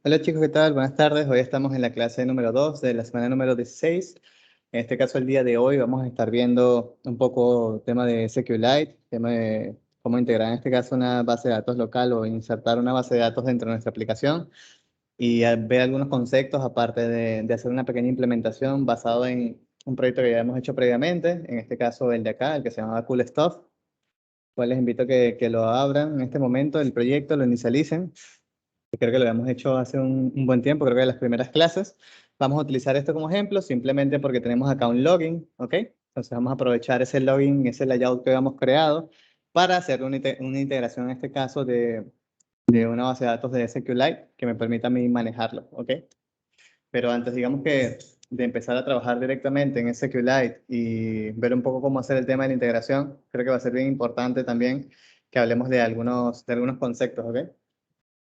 Hola chicos, ¿qué tal? Buenas tardes. Hoy estamos en la clase número 2 de la semana número 16. En este caso, el día de hoy vamos a estar viendo un poco tema de SQLite, tema de cómo integrar en este caso una base de datos local o insertar una base de datos dentro de nuestra aplicación y ver algunos conceptos aparte de hacer una pequeña implementación basado en un proyecto que ya hemos hecho previamente, en este caso el de acá, el que se llamaba Cool Stuff. Pues les invito a que lo abran en este momento, el proyecto, lo inicialicen. Creo que lo habíamos hecho hace un buen tiempo, creo que en las primeras clases. Vamos a utilizar esto como ejemplo simplemente porque tenemos acá un login, ¿ok? Entonces vamos a aprovechar ese login, ese layout que habíamos creado para hacer una integración en este caso de una base de datos de SQLite que me permita a mí manejarlo, ¿ok? Pero antes, digamos que de empezar a trabajar directamente en SQLite y ver un poco cómo hacer el tema de la integración, creo que va a ser bien importante también que hablemos de algunos conceptos, ¿ok?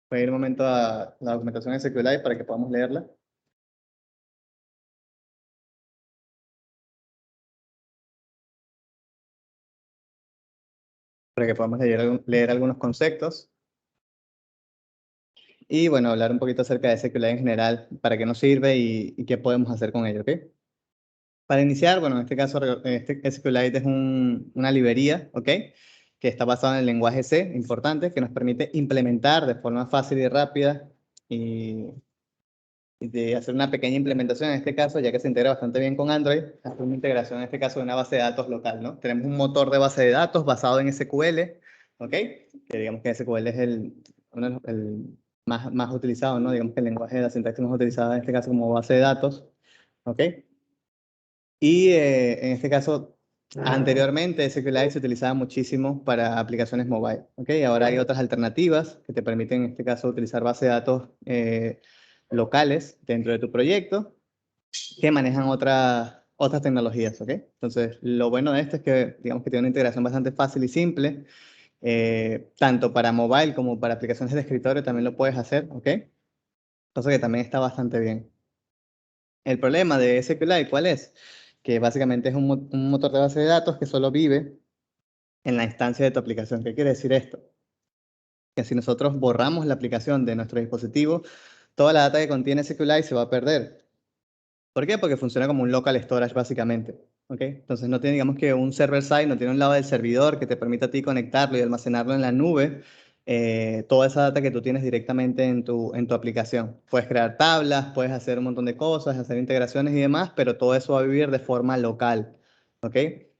Voy a ir un momento a la documentación de SQLite para que podamos leerla. Para que podamos leer algunos conceptos. Y bueno, hablar un poquito acerca de SQLite en general, para qué nos sirve y qué podemos hacer con ello, ¿ok? Para iniciar, bueno, en este caso, este SQLite es una librería, ¿ok? Que está basada en el lenguaje C, importante, que nos permite implementar de forma fácil y rápida y de hacer una pequeña implementación en este caso, ya que se integra bastante bien con Android, hacer una integración en este caso de una base de datos local, ¿no? Tenemos un motor de base de datos basado en SQL, ¿ok? Que digamos que SQL es el más utilizado, ¿no? Digamos que el lenguaje de la sintaxis más utilizado en este caso como base de datos, ¿ok? Y en este caso, anteriormente SQLite se utilizaba muchísimo para aplicaciones mobile, ¿ok? Ahora hay otras alternativas que te permiten en este caso utilizar base de datos locales dentro de tu proyecto que manejan otras tecnologías, ¿ok? Entonces, lo bueno de esto es que, digamos que tiene una integración bastante fácil y simple, tanto para mobile como para aplicaciones de escritorio también lo puedes hacer, ¿ok? Cosa que también está bastante bien. El problema de SQLite, ¿cuál es? Que básicamente es un motor de base de datos que solo vive en la instancia de tu aplicación. ¿Qué quiere decir esto? Que si nosotros borramos la aplicación de nuestro dispositivo, toda la data que contiene SQLite se va a perder. ¿Por qué? Porque funciona como un local storage básicamente. ¿Ok? Entonces no tiene, digamos que un server side, no tiene un lado del servidor que te permita a ti conectarlo y almacenarlo en la nube, toda esa data que tú tienes directamente en tu aplicación. Puedes crear tablas, puedes hacer un montón de cosas, hacer integraciones y demás, pero todo eso va a vivir de forma local. ¿Ok?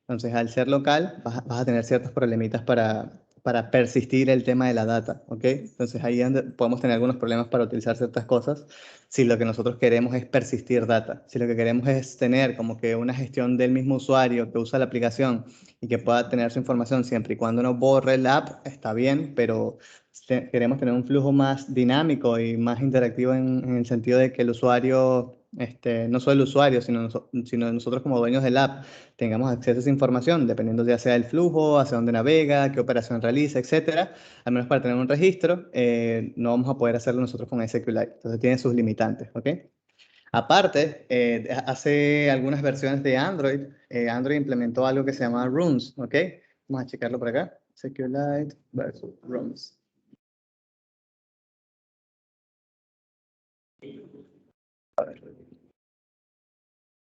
Entonces al ser local vas a tener ciertos problemitas para persistir el tema de la data. ¿Ok? Entonces ahí es donde podemos tener algunos problemas para utilizar ciertas cosas si lo que nosotros queremos es persistir data, si lo que queremos es tener como que una gestión del mismo usuario que usa la aplicación y que pueda tener su información siempre y cuando no borre la app, está bien, pero queremos tener un flujo más dinámico y más interactivo en el sentido de que el usuario, no solo el usuario, sino nosotros como dueños del app, tengamos acceso a esa información, dependiendo ya sea el flujo, hacia dónde navega, qué operación realiza, etcétera. Al menos para tener un registro, no vamos a poder hacerlo nosotros con SQLite. Entonces tiene sus limitantes, ¿ok? Aparte, hace algunas versiones de Android, Android implementó algo que se llama Rooms, ¿ok? Vamos a checarlo por acá. SQLite versus Rooms.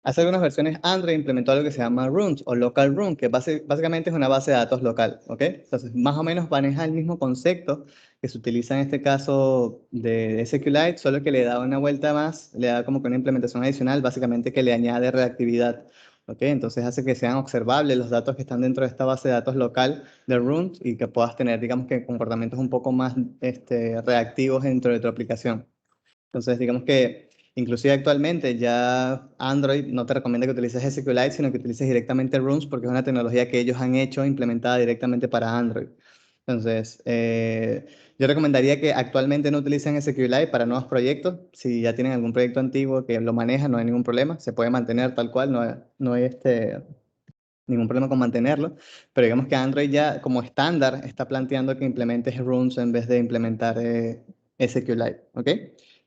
Hace algunas versiones Android implementó algo que se llama Rooms o Local Room, que básicamente es una base de datos local, ¿ok? Entonces, más o menos maneja el mismo concepto que se utiliza en este caso de SQLite, solo que le da una vuelta más, le da como que una implementación adicional, básicamente que le añade reactividad, ¿ok? Entonces hace que sean observables los datos que están dentro de esta base de datos local de Rooms y que puedas tener, digamos que comportamientos un poco más reactivos dentro de tu aplicación. Entonces, digamos que inclusive actualmente ya Android no te recomienda que utilices SQLite, sino que utilices directamente Rooms porque es una tecnología que ellos han hecho implementada directamente para Android. Entonces, yo recomendaría que actualmente no utilicen SQLite para nuevos proyectos. Si ya tienen algún proyecto antiguo que lo maneja, no hay ningún problema. Se puede mantener tal cual, no hay ningún problema con mantenerlo. Pero digamos que Android ya como estándar está planteando que implementes Rooms en vez de implementar SQLite. ¿Ok?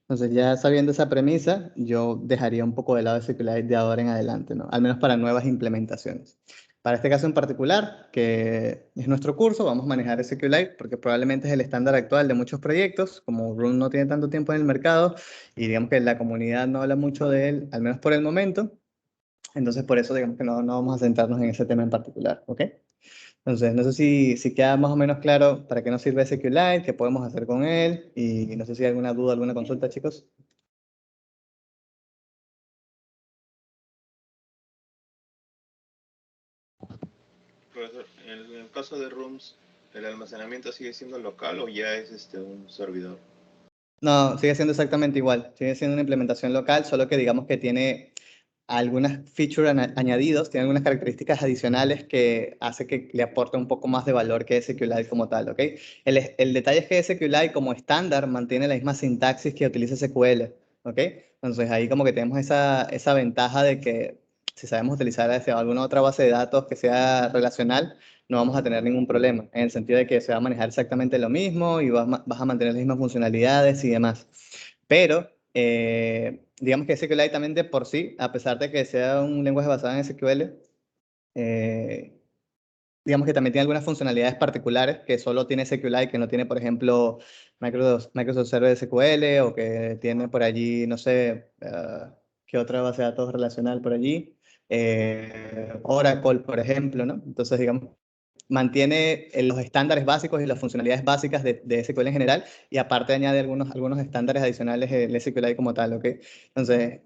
Entonces, ya sabiendo esa premisa, yo dejaría un poco de lado SQLite de ahora en adelante, ¿no? Al menos para nuevas implementaciones. Para este caso en particular, que es nuestro curso, vamos a manejar SQLite porque probablemente es el estándar actual de muchos proyectos, como Room no tiene tanto tiempo en el mercado y digamos que la comunidad no habla mucho de él, al menos por el momento. Entonces, por eso digamos que no vamos a centrarnos en ese tema en particular, ¿ok? Entonces, no sé si queda más o menos claro para qué nos sirve SQLite, qué podemos hacer con él, y no sé si hay alguna duda, alguna consulta, chicos. Profesor, en el caso de Rooms, ¿el almacenamiento sigue siendo local o ya es un servidor? No, sigue siendo exactamente igual, sigue siendo una implementación local, solo que digamos que tiene algunas features añadidos, tiene algunas características adicionales que hace que le aporte un poco más de valor que SQLite como tal, ¿ok? El detalle es que SQLite como estándar mantiene la misma sintaxis que utiliza SQL, ¿ok? Entonces ahí como que tenemos esa ventaja de que si sabemos utilizar alguna otra base de datos que sea relacional, no vamos a tener ningún problema, en el sentido de que se va a manejar exactamente lo mismo y vas a mantener las mismas funcionalidades y demás. Pero digamos que SQLite también de por sí, a pesar de que sea un lenguaje basado en SQL, eh, digamos que también tiene algunas funcionalidades particulares que solo tiene SQLite, que no tiene, por ejemplo, Microsoft Server SQL o que tiene por allí, no sé, qué otra base de datos relacional por allí. Oracle, por ejemplo, ¿no? Entonces, digamos, mantiene los estándares básicos y las funcionalidades básicas de SQL en general y aparte añade algunos estándares adicionales del SQLite como tal, ¿ok? Entonces,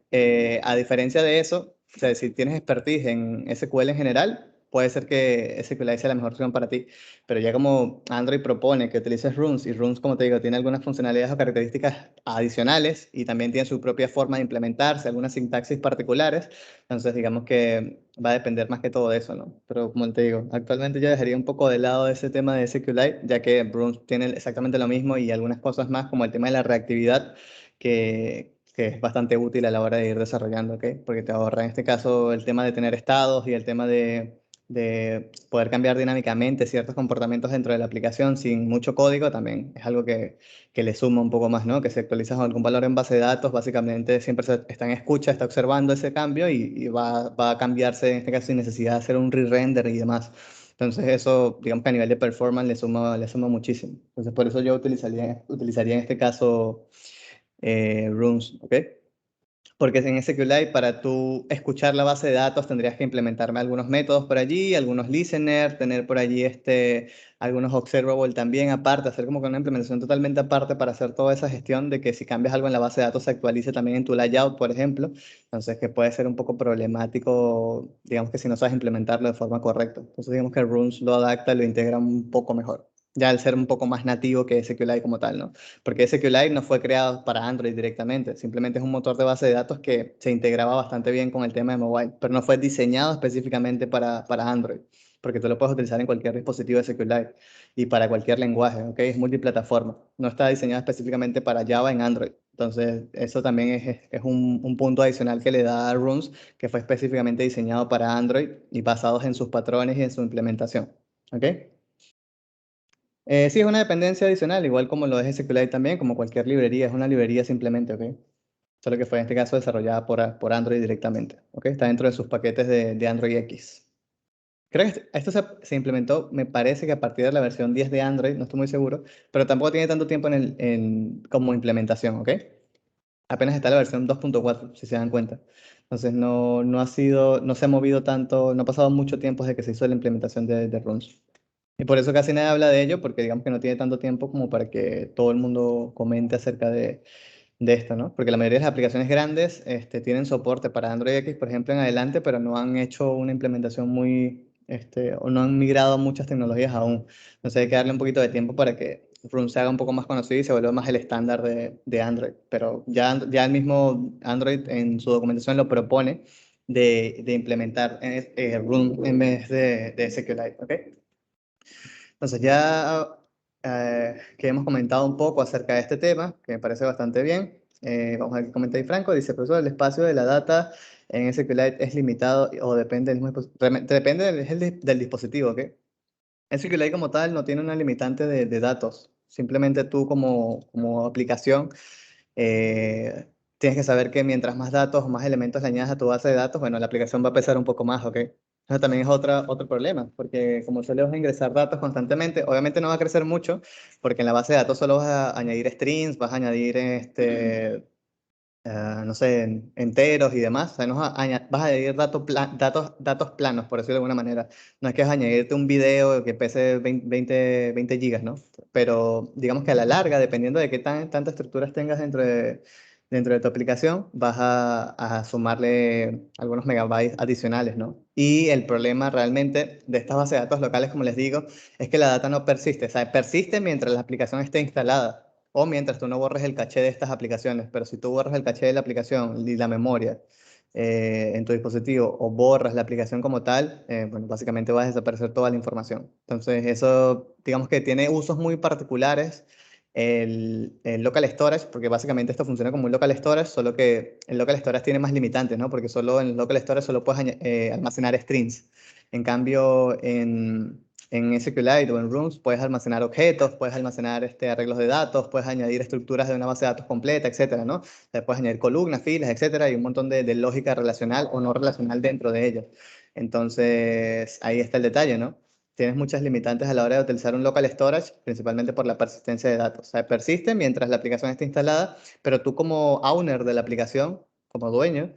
a diferencia de eso, o sea, si tienes expertise en SQL en general, puede ser que SQLite sea la mejor opción para ti, pero ya como Android propone que utilices Runes y Runes, como te digo, tiene algunas funcionalidades o características adicionales y también tiene su propia forma de implementarse, algunas sintaxis particulares, entonces, digamos que va a depender más que todo de eso, ¿no? Pero como te digo, actualmente yo dejaría un poco de lado ese tema de SQLite, ya que Bruns tiene exactamente lo mismo y algunas cosas más, como el tema de la reactividad, que es bastante útil a la hora de ir desarrollando, ¿ok? Porque te ahorra en este caso el tema de tener estados y el tema de poder cambiar dinámicamente ciertos comportamientos dentro de la aplicación sin mucho código, también es algo que le suma un poco más, ¿no? Que si actualizas algún valor en base de datos, básicamente siempre está en escucha, está observando ese cambio y va a cambiarse, en este caso, sin necesidad de hacer un re-render y demás. Entonces eso, digamos que a nivel de performance le suma muchísimo. Entonces por eso yo utilizaría en este caso Rooms, ¿ok? Porque en SQLite, para tú escuchar la base de datos, tendrías que implementarme algunos métodos por allí, algunos listener, tener por allí algunos observable también aparte, hacer como que una implementación totalmente aparte para hacer toda esa gestión de que si cambias algo en la base de datos se actualice también en tu layout, por ejemplo. Entonces, que puede ser un poco problemático, digamos que si no sabes implementarlo de forma correcta. Entonces, digamos que Runes lo adapta, lo integra un poco mejor, ya al ser un poco más nativo que SQLite como tal, ¿no? Porque SQLite no fue creado para Android directamente, simplemente es un motor de base de datos que se integraba bastante bien con el tema de mobile, pero no fue diseñado específicamente para Android, porque tú lo puedes utilizar en cualquier dispositivo de SQLite y para cualquier lenguaje, ¿ok? Es multiplataforma, no está diseñado específicamente para Java en Android. Entonces, eso también es un punto adicional que le da a Rooms, que fue específicamente diseñado para Android y basados en sus patrones y en su implementación, ¿ok? Sí, es una dependencia adicional, igual como lo es SQLite también, como cualquier librería, es una librería simplemente, ¿ok? Solo que fue en este caso desarrollada por Android directamente, ¿ok? Está dentro de sus paquetes de Android X. Creo que esto se implementó, me parece que a partir de la versión 10 de Android, no estoy muy seguro, pero tampoco tiene tanto tiempo como implementación, ¿ok? Apenas está la versión 2.4, si se dan cuenta. Entonces no se ha movido tanto, no ha pasado mucho tiempo desde que se hizo la implementación de Runes. Y por eso casi nadie habla de ello, porque digamos que no tiene tanto tiempo como para que todo el mundo comente acerca de esto, ¿no? Porque la mayoría de las aplicaciones grandes tienen soporte para Android X, por ejemplo, en adelante, pero no han hecho una implementación o no han migrado muchas tecnologías aún. Entonces hay que darle un poquito de tiempo para que Room se haga un poco más conocido y se vuelva más el estándar de Android. Pero ya el mismo Android en su documentación lo propone de implementar Room en vez de SQLite, ¿ok? Entonces ya que hemos comentado un poco acerca de este tema, que me parece bastante bien, vamos a ver qué comenta ahí Franco. Dice, profesor, el espacio de la data en SQLite es limitado o depende depende del dispositivo, ¿ok? SQLite como tal no tiene una limitante de datos. Simplemente tú como aplicación tienes que saber que mientras más datos o más elementos le añadas a tu base de datos, bueno, la aplicación va a pesar un poco más, ¿ok? Eso también es otro problema, porque como solo vas a ingresar datos constantemente, obviamente no va a crecer mucho, porque en la base de datos solo vas a añadir strings, vas a añadir no sé, enteros y demás. O sea, no vas vas a añadir datos planos, por decirlo de alguna manera. No es que vas a añadirte un video que pese 20 gigas, ¿no? Pero digamos que a la larga, dependiendo de qué tantas estructuras tengas dentro de tu aplicación, vas a sumarle algunos megabytes adicionales, ¿no? Y el problema realmente de estas bases de datos locales, como les digo, es que la data no persiste. O sea, persiste mientras la aplicación esté instalada o mientras tú no borres el caché de estas aplicaciones. Pero si tú borras el caché de la aplicación y la memoria en tu dispositivo o borras la aplicación como tal, bueno, básicamente va a desaparecer toda la información. Entonces, eso, digamos que tiene usos muy particulares. El local storage, porque básicamente esto funciona como un local storage, solo que el local storage tiene más limitantes, ¿no? Porque solo en el local storage solo puedes almacenar strings. En cambio, en SQLite o en Rooms puedes almacenar objetos, puedes almacenar arreglos de datos, puedes añadir estructuras de una base de datos completa, etcétera, ¿no? O sea, puedes añadir columnas, filas, etcétera, y un montón de lógica relacional o no relacional dentro de ellas. Entonces, ahí está el detalle, ¿no? Tienes muchas limitantes a la hora de utilizar un local storage, principalmente por la persistencia de datos. O sea, persiste mientras la aplicación esté instalada, pero tú como owner de la aplicación, como dueño,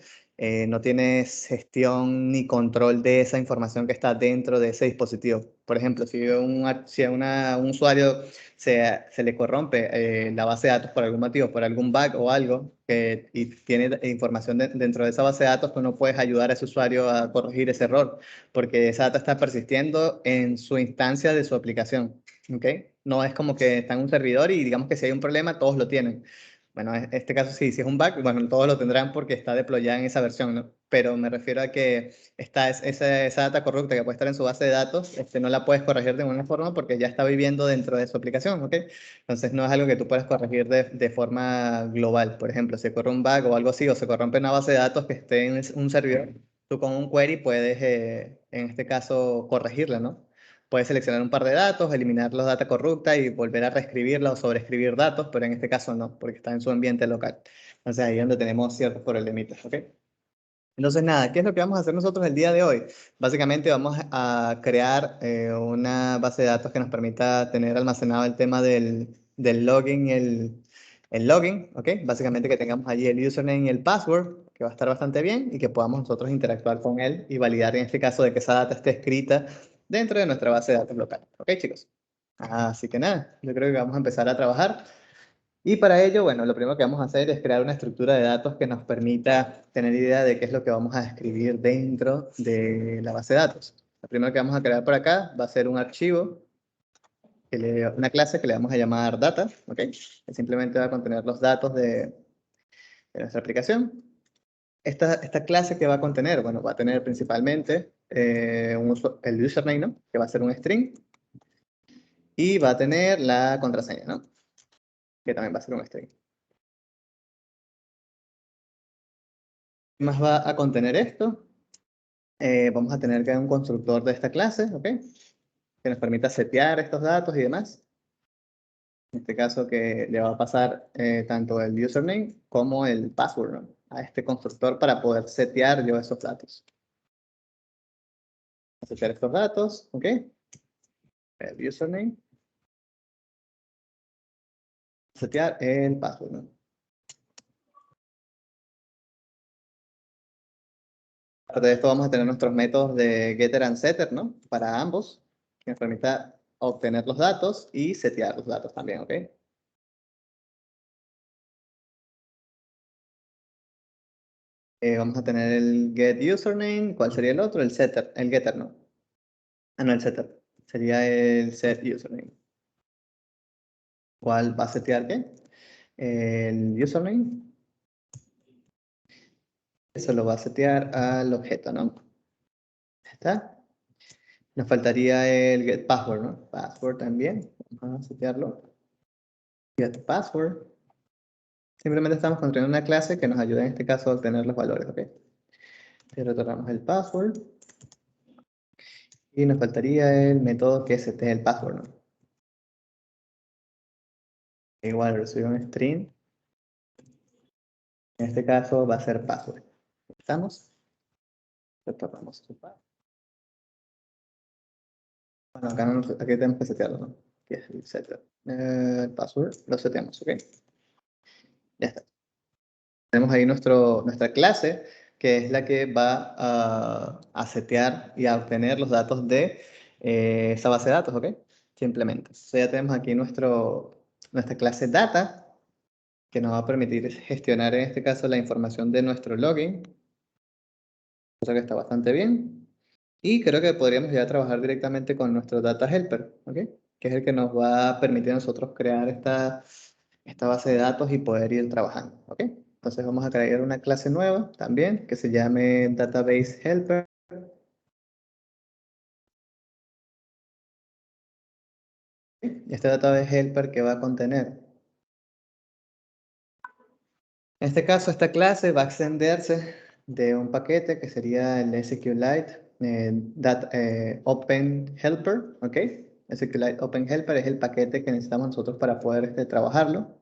no tienes gestión ni control de esa información que está dentro de ese dispositivo. Por ejemplo, si a un usuario se le corrompe la base de datos por algún motivo, por algún bug o algo, y tiene información dentro de esa base de datos, tú no puedes ayudar a ese usuario a corregir ese error, porque esa data está persistiendo en su instancia de su aplicación. ¿Ok? No es como que está en un servidor y digamos que si hay un problema, todos lo tienen. Bueno, en este caso sí, si es un bug, bueno, todos lo tendrán porque está deployada en esa versión, ¿no? Pero me refiero a que esa data corrupta que puede estar en su base de datos, no la puedes corregir de ninguna forma porque ya está viviendo dentro de su aplicación, ¿ok? Entonces no es algo que tú puedas corregir de forma global. Por ejemplo, si ocurre un bug o algo así, o se corrompe una base de datos que esté en un servidor, tú con un query puedes, en este caso, corregirla, ¿no? Puedes seleccionar un par de datos, eliminar los data corrupta y volver a reescribirla o sobreescribir datos, pero en este caso no, porque está en su ambiente local. Entonces ahí es donde tenemos ciertos problemitas, ¿ok? Entonces nada, ¿qué es lo que vamos a hacer nosotros el día de hoy? Básicamente vamos a crear una base de datos que nos permita tener almacenado el tema del login y el login, ¿ok? Básicamente que tengamos allí el username y el password, que va a estar bastante bien, y que podamos nosotros interactuar con él y validar en este caso de que esa data esté escrita dentro de nuestra base de datos local. ¿Ok, chicos? Así que nada, yo creo que vamos a empezar a trabajar. Y para ello, bueno, lo primero que vamos a hacer es crear una estructura de datos que nos permita tener idea de qué es lo que vamos a escribir dentro de la base de datos. Lo primero que vamos a crear por acá va a ser un archivo, una clase que le vamos a llamar data, ¿ok? Que simplemente va a contener los datos de nuestra aplicación. Esta clase que va a contener, bueno, va a tener principalmente el username, ¿no? Que va a ser un string, y va a tener la contraseña, ¿no? Que también va a ser un string. ¿Qué más va a contener esto? Vamos a tener que un constructor de esta clase, ¿ok? Que nos permita setear estos datos y demás. En este caso que le va a pasar tanto el username como el password, ¿no? A este constructor para poder setear yo esos datos. Setear estos datos, ¿ok? El username. Setear el password, ¿no? Aparte de esto vamos a tener nuestros métodos de getter and setter, ¿no? Para ambos, que nos permita obtener los datos y setear los datos también, ¿ok? Vamos a tener el get username. ¿Cuál sería el otro? El setter, el getter, ¿no? Ah, no, el setter. Sería el set username. ¿Cuál va a setear qué? El username. Eso lo va a setear al objeto, ¿no? ¿Está? Nos faltaría el get password, ¿no? Password también. Vamos a setearlo. Get password. Simplemente estamos construyendo una clase que nos ayuda en este caso a obtener los valores, ¿ok? Y retornamos el password. Y nos faltaría el método que setee el password, ¿no? Igual recibe un string. En este caso va a ser password. ¿Estamos? Retornamos el password. Bueno, acá, aquí tenemos que setearlo, ¿no? Aquí es el setup. El password, lo seteamos, ¿ok? Ya está. Tenemos ahí nuestra clase, que es la que va a setear y a obtener los datos de esa base de datos, ¿ok? Simplemente. Entonces ya tenemos aquí nuestra clase data, que nos va a permitir gestionar en este caso la información de nuestro login, cosa que está bastante bien. Y creo que podríamos ya trabajar directamente con nuestro data helper, ¿ok? Que es el que nos va a permitir a nosotros crear esta base de datos y poder ir trabajando, ¿ok? Entonces vamos a crear una clase nueva también que se llame database helper. Y este database helper que va a contener, en este caso, esta clase va a extenderse de un paquete que sería el SQLite Open Helper, ¿ok? SQLite Open Helper es el paquete que necesitamos nosotros para poder trabajarlo,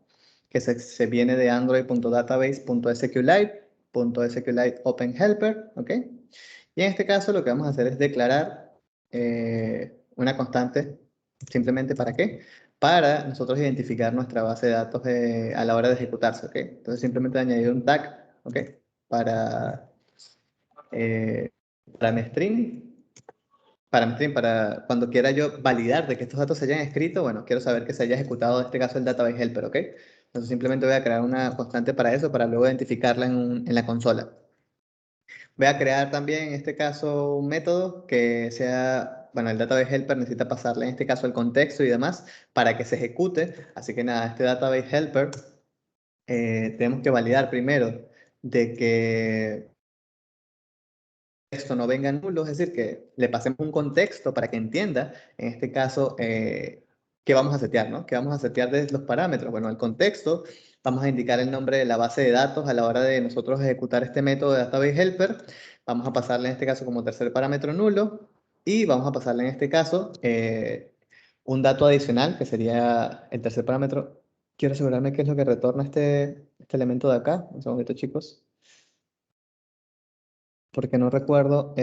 que se viene de android.database.sqlite.sqlite Open Helper, ¿ok? Y en este caso lo que vamos a hacer es declarar una constante, simplemente ¿para qué? Para nosotros identificar nuestra base de datos a la hora de ejecutarse, ¿ok? Entonces simplemente añadir un tag, ¿ok? Para, eh, para mi string, para cuando quiera yo validar de que estos datos se hayan escrito, bueno, quiero saber que se haya ejecutado en este caso el database helper, ¿ok? Entonces simplemente voy a crear una constante para eso, para luego identificarla en la consola. Voy a crear también en este caso un método que sea, bueno, el database helper necesita pasarle en este caso el contexto y demás para que se ejecute. Así que nada, este database helper tenemos que validar primero de que esto no venga nulo, es decir, que le pasemos un contexto para que entienda, en este caso, qué vamos a setear, ¿no? ¿Qué vamos a setear de los parámetros? Bueno, el contexto, vamos a indicar el nombre de la base de datos a la hora de nosotros ejecutar este método de database helper. Vamos a pasarle en este caso como tercer parámetro nulo y vamos a pasarle en este caso un dato adicional que sería el tercer parámetro. Quiero asegurarme qué es lo que retorna este elemento de acá. Un segundito, chicos, porque no recuerdo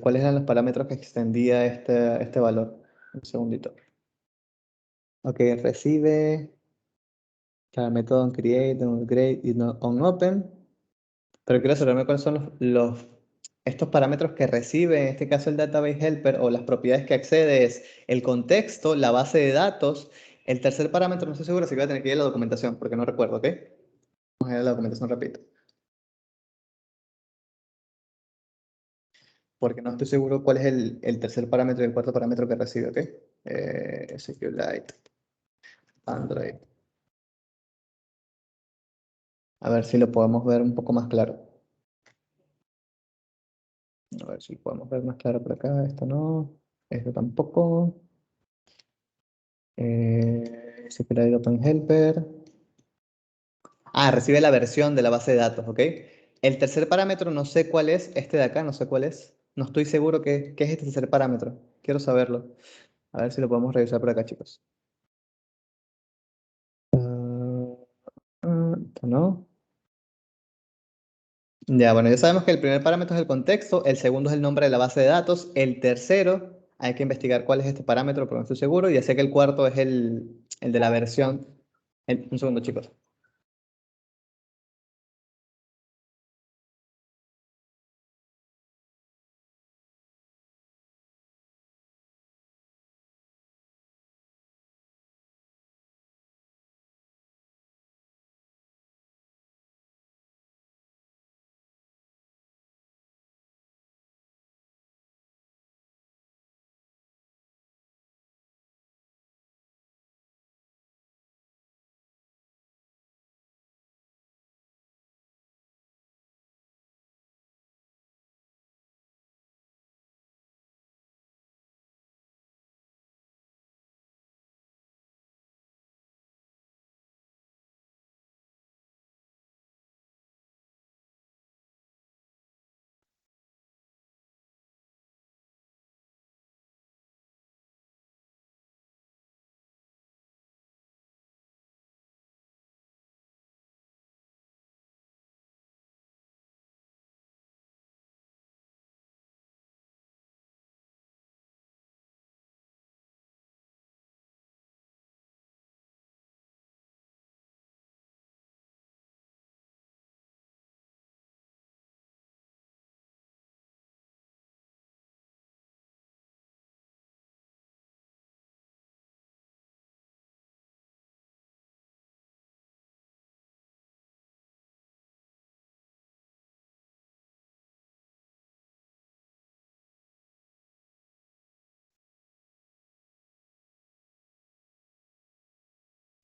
cuáles eran los parámetros que extendía este valor. Un segundito. Ok, recibe, claro, método onCreate, onGrade y onOpen, pero quiero asegurarme cuáles son estos parámetros que recibe, en este caso el database helper, o las propiedades que accede es el contexto, la base de datos. El tercer parámetro, no estoy seguro, si voy a tener que ir a la documentación, porque no recuerdo, ¿ok? Vamos a ir a la documentación, repito. Porque no estoy seguro cuál es el tercer parámetro y el cuarto parámetro que recibe, ¿ok? SQLite, Android. A ver si lo podemos ver un poco más claro. A ver si lo podemos ver más claro por acá. Esto no, esto tampoco. SQLite Open Helper. Ah, recibe la versión de la base de datos, ¿ok? El tercer parámetro no sé cuál es, este de acá no sé cuál es. No estoy seguro qué es este tercer parámetro. Quiero saberlo. A ver si lo podemos revisar por acá, chicos. Esto no. Ya, bueno, ya sabemos que el primer parámetro es el contexto, el segundo es el nombre de la base de datos, el tercero hay que investigar cuál es este parámetro, pero no estoy seguro, y ya sé que el cuarto es el de la versión. Un segundo, chicos.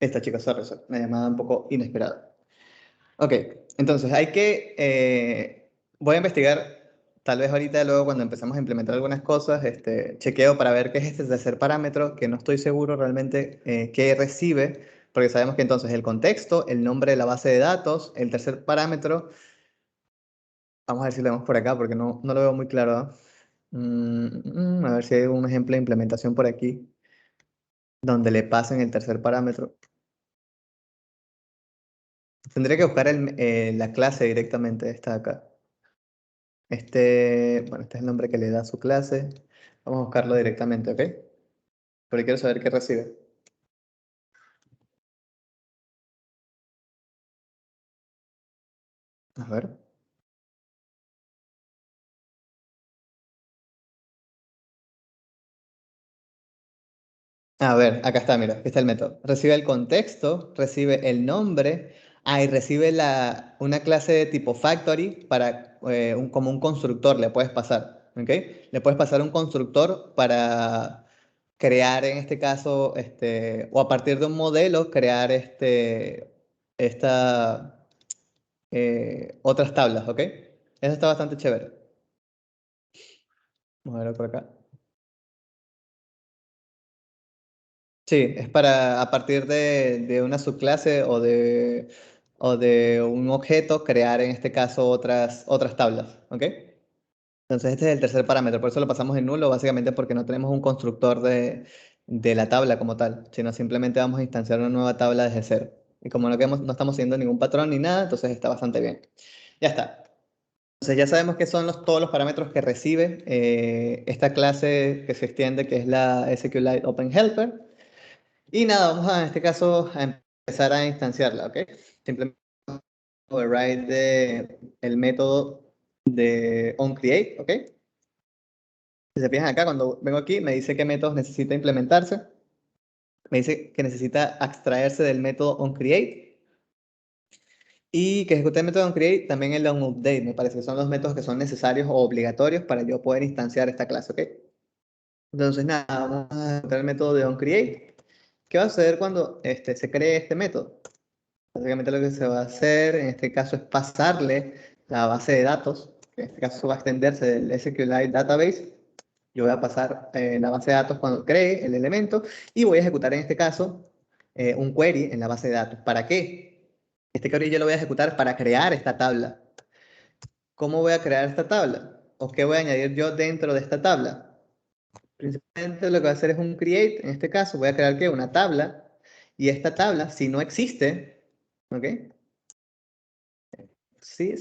Esta chica, sorry, una llamada un poco inesperada. Ok, entonces hay que, voy a investigar, tal vez ahorita luego cuando empezamos a implementar algunas cosas, chequeo para ver qué es este tercer parámetro, que no estoy seguro realmente qué recibe, porque sabemos que entonces el contexto, el nombre de la base de datos, el tercer parámetro, vamos a ver si lo vemos por acá porque no lo veo muy claro. ¿Ah? A ver si hay un ejemplo de implementación por aquí, donde le pasen el tercer parámetro. Tendría que buscar la clase directamente, esta de acá. Bueno, este es el nombre que le da a su clase. Vamos a buscarlo directamente, ¿ok? Pero quiero saber qué recibe. A ver. A ver, acá está, mira, aquí está el método. Recibe el contexto, recibe el nombre, y recibe una clase de tipo factory para como un constructor le puedes pasar, ¿ok? Le puedes pasar un constructor para crear en este caso, o a partir de un modelo, crear esta, otras tablas, ¿ok? Eso está bastante chévere. Vamos a ver por acá. Sí, es para a partir de una subclase o de un objeto crear en este caso otras tablas, ¿ok? Entonces este es el tercer parámetro, por eso lo pasamos en nulo, básicamente porque no tenemos un constructor de la tabla como tal, sino simplemente vamos a instanciar una nueva tabla desde cero. Y como no estamos siguiendo ningún patrón ni nada, entonces está bastante bien. Ya está. Entonces ya sabemos que son todos los parámetros que recibe esta clase que se extiende, que es la SQLite Open Helper. Y nada, vamos en este caso a empezar a instanciarla, ¿ok? Simplemente override el método de onCreate, ¿ok? Si se fijan acá, cuando vengo aquí, me dice qué métodos necesita implementarse. Me dice que necesita extraerse del método onCreate y que ejecute el método onCreate, también el onUpdate, me parece que son los métodos que son necesarios o obligatorios para yo poder instanciar esta clase, ¿ok? Entonces, nada, vamos a ejecutar el método de onCreate. ¿Qué va a suceder cuando se cree este método? Básicamente lo que se va a hacer en este caso es pasarle la base de datos, que en este caso va a extenderse del SQLite Database. Yo voy a pasar la base de datos cuando cree el elemento y voy a ejecutar en este caso un query en la base de datos. ¿Para qué? Este query yo lo voy a ejecutar para crear esta tabla. ¿Cómo voy a crear esta tabla? ¿O qué voy a añadir yo dentro de esta tabla? Principalmente lo que voy a hacer es un create, en este caso voy a crear ¿qué? Una tabla, y esta tabla, si no existe, ¿ok? Si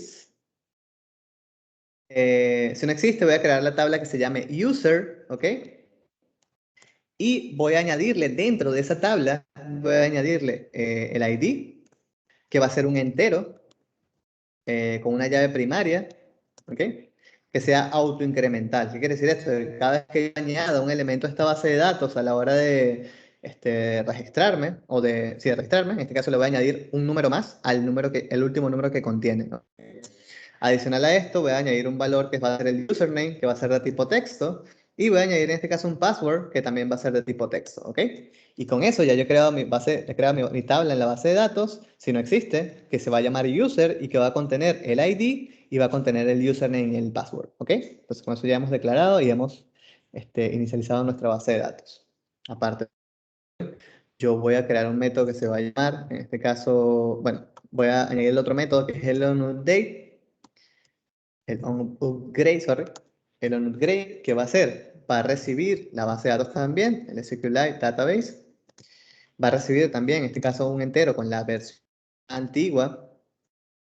no existe, voy a crear la tabla que se llame user, ¿ok? Y voy a añadirle dentro de esa tabla, voy a añadirle el ID, que va a ser un entero, con una llave primaria, ¿ok? Que sea autoincremental. ¿Qué quiere decir esto? Cada vez que yo añada un elemento a esta base de datos a la hora de registrarme, registrarme, en este caso le voy a añadir un número más al el último número que contiene, ¿no? Adicional a esto, voy a añadir un valor que va a ser el username, que va a ser de tipo texto, y voy a añadir en este caso un password, que también va a ser de tipo texto, ¿ok? Y con eso ya yo he creado he creado mi tabla en la base de datos, si no existe, que se va a llamar user y que va a contener el ID y va a contener el username y el password, ¿ok? Entonces con eso ya hemos declarado y hemos inicializado nuestra base de datos. Aparte, yo voy a crear un método que se va a llamar, en este caso, bueno, voy a añadir el otro método que es el onUpdate, el onUpgrade, que va a ser, para recibir la base de datos también, el SQLite Database, va a recibir también, en este caso, un entero con la versión antigua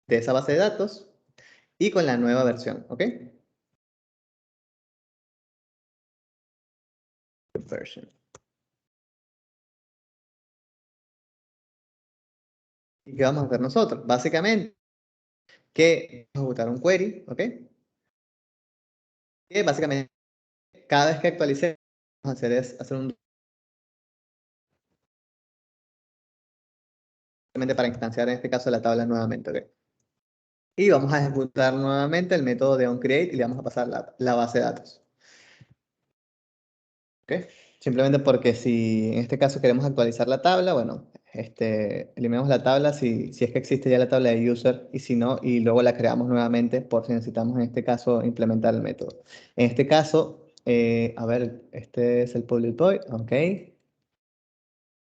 de esa base de datos y con la nueva versión, ¿ok? Version. ¿Y qué vamos a hacer nosotros? Básicamente, que vamos a ejecutar un query, ¿ok? Que básicamente, cada vez que actualicemos, vamos a hacer es hacer un para instanciar en este caso la tabla nuevamente, ¿ok? Y vamos a ejecutar nuevamente el método de onCreate y le vamos a pasar la base de datos. ¿Ok? Simplemente porque si en este caso queremos actualizar la tabla, bueno, eliminamos la tabla si es que existe ya la tabla de user y si no, y luego la creamos nuevamente por si necesitamos en este caso implementar el método. En este caso, a ver, este es el public void, ok.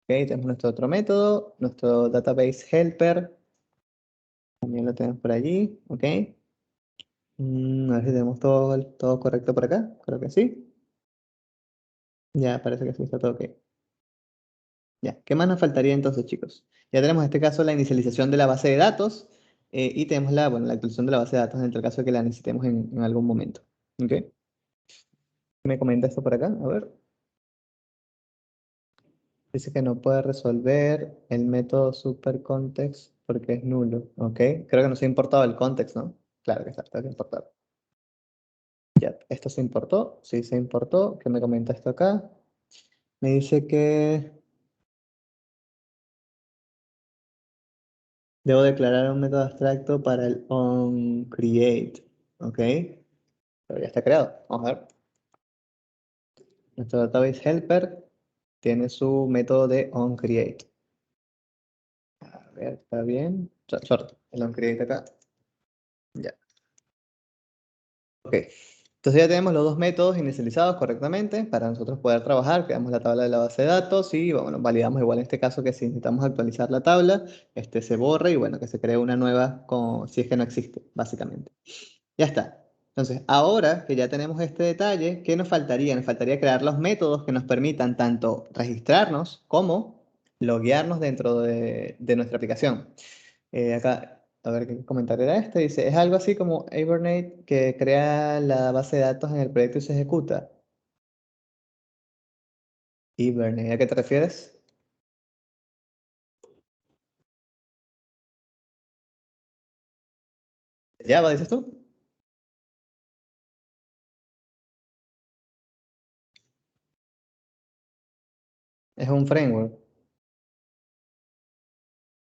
Ok, tenemos nuestro otro método, nuestro database helper, también lo tenemos por allí, ok. A ver si tenemos todo correcto por acá, creo que sí. Ya, parece que sí está todo ok. Ya, ¿qué más nos faltaría entonces, chicos? Ya tenemos en este caso la inicialización de la base de datos y tenemos la actualización de la base de datos en el caso de que la necesitemos en algún momento. ¿Ok? ¿Me comenta esto por acá? A ver. Dice que no puede resolver el método supercontext porque es nulo. ¿Ok? Creo que no se ha importado el context, ¿no? Claro que está, tengo que importar. Ya, esto se importó. Sí, se importó. ¿Qué me comenta esto acá? Me dice que debo declarar un método abstracto para el onCreate. ¿Ok? Pero ya está creado. Vamos a ver. Nuestro database helper tiene su método de onCreate. A ver, está bien. Suerte, el onCreate acá. Ya. Ok. Entonces ya tenemos los dos métodos inicializados correctamente para nosotros poder trabajar. Creamos la tabla de la base de datos y bueno, validamos igual en este caso que si necesitamos actualizar la tabla, se borre y bueno, que se cree una nueva si es que no existe, básicamente. Ya está. Entonces, ahora que ya tenemos este detalle, ¿qué nos faltaría? Nos faltaría crear los métodos que nos permitan tanto registrarnos como loguearnos dentro de nuestra aplicación. Acá, a ver qué comentario era este. Dice, es algo así como Hibernate que crea la base de datos en el proyecto y se ejecuta. Hibernate, ¿a qué te refieres? Java, dices tú. Es un framework.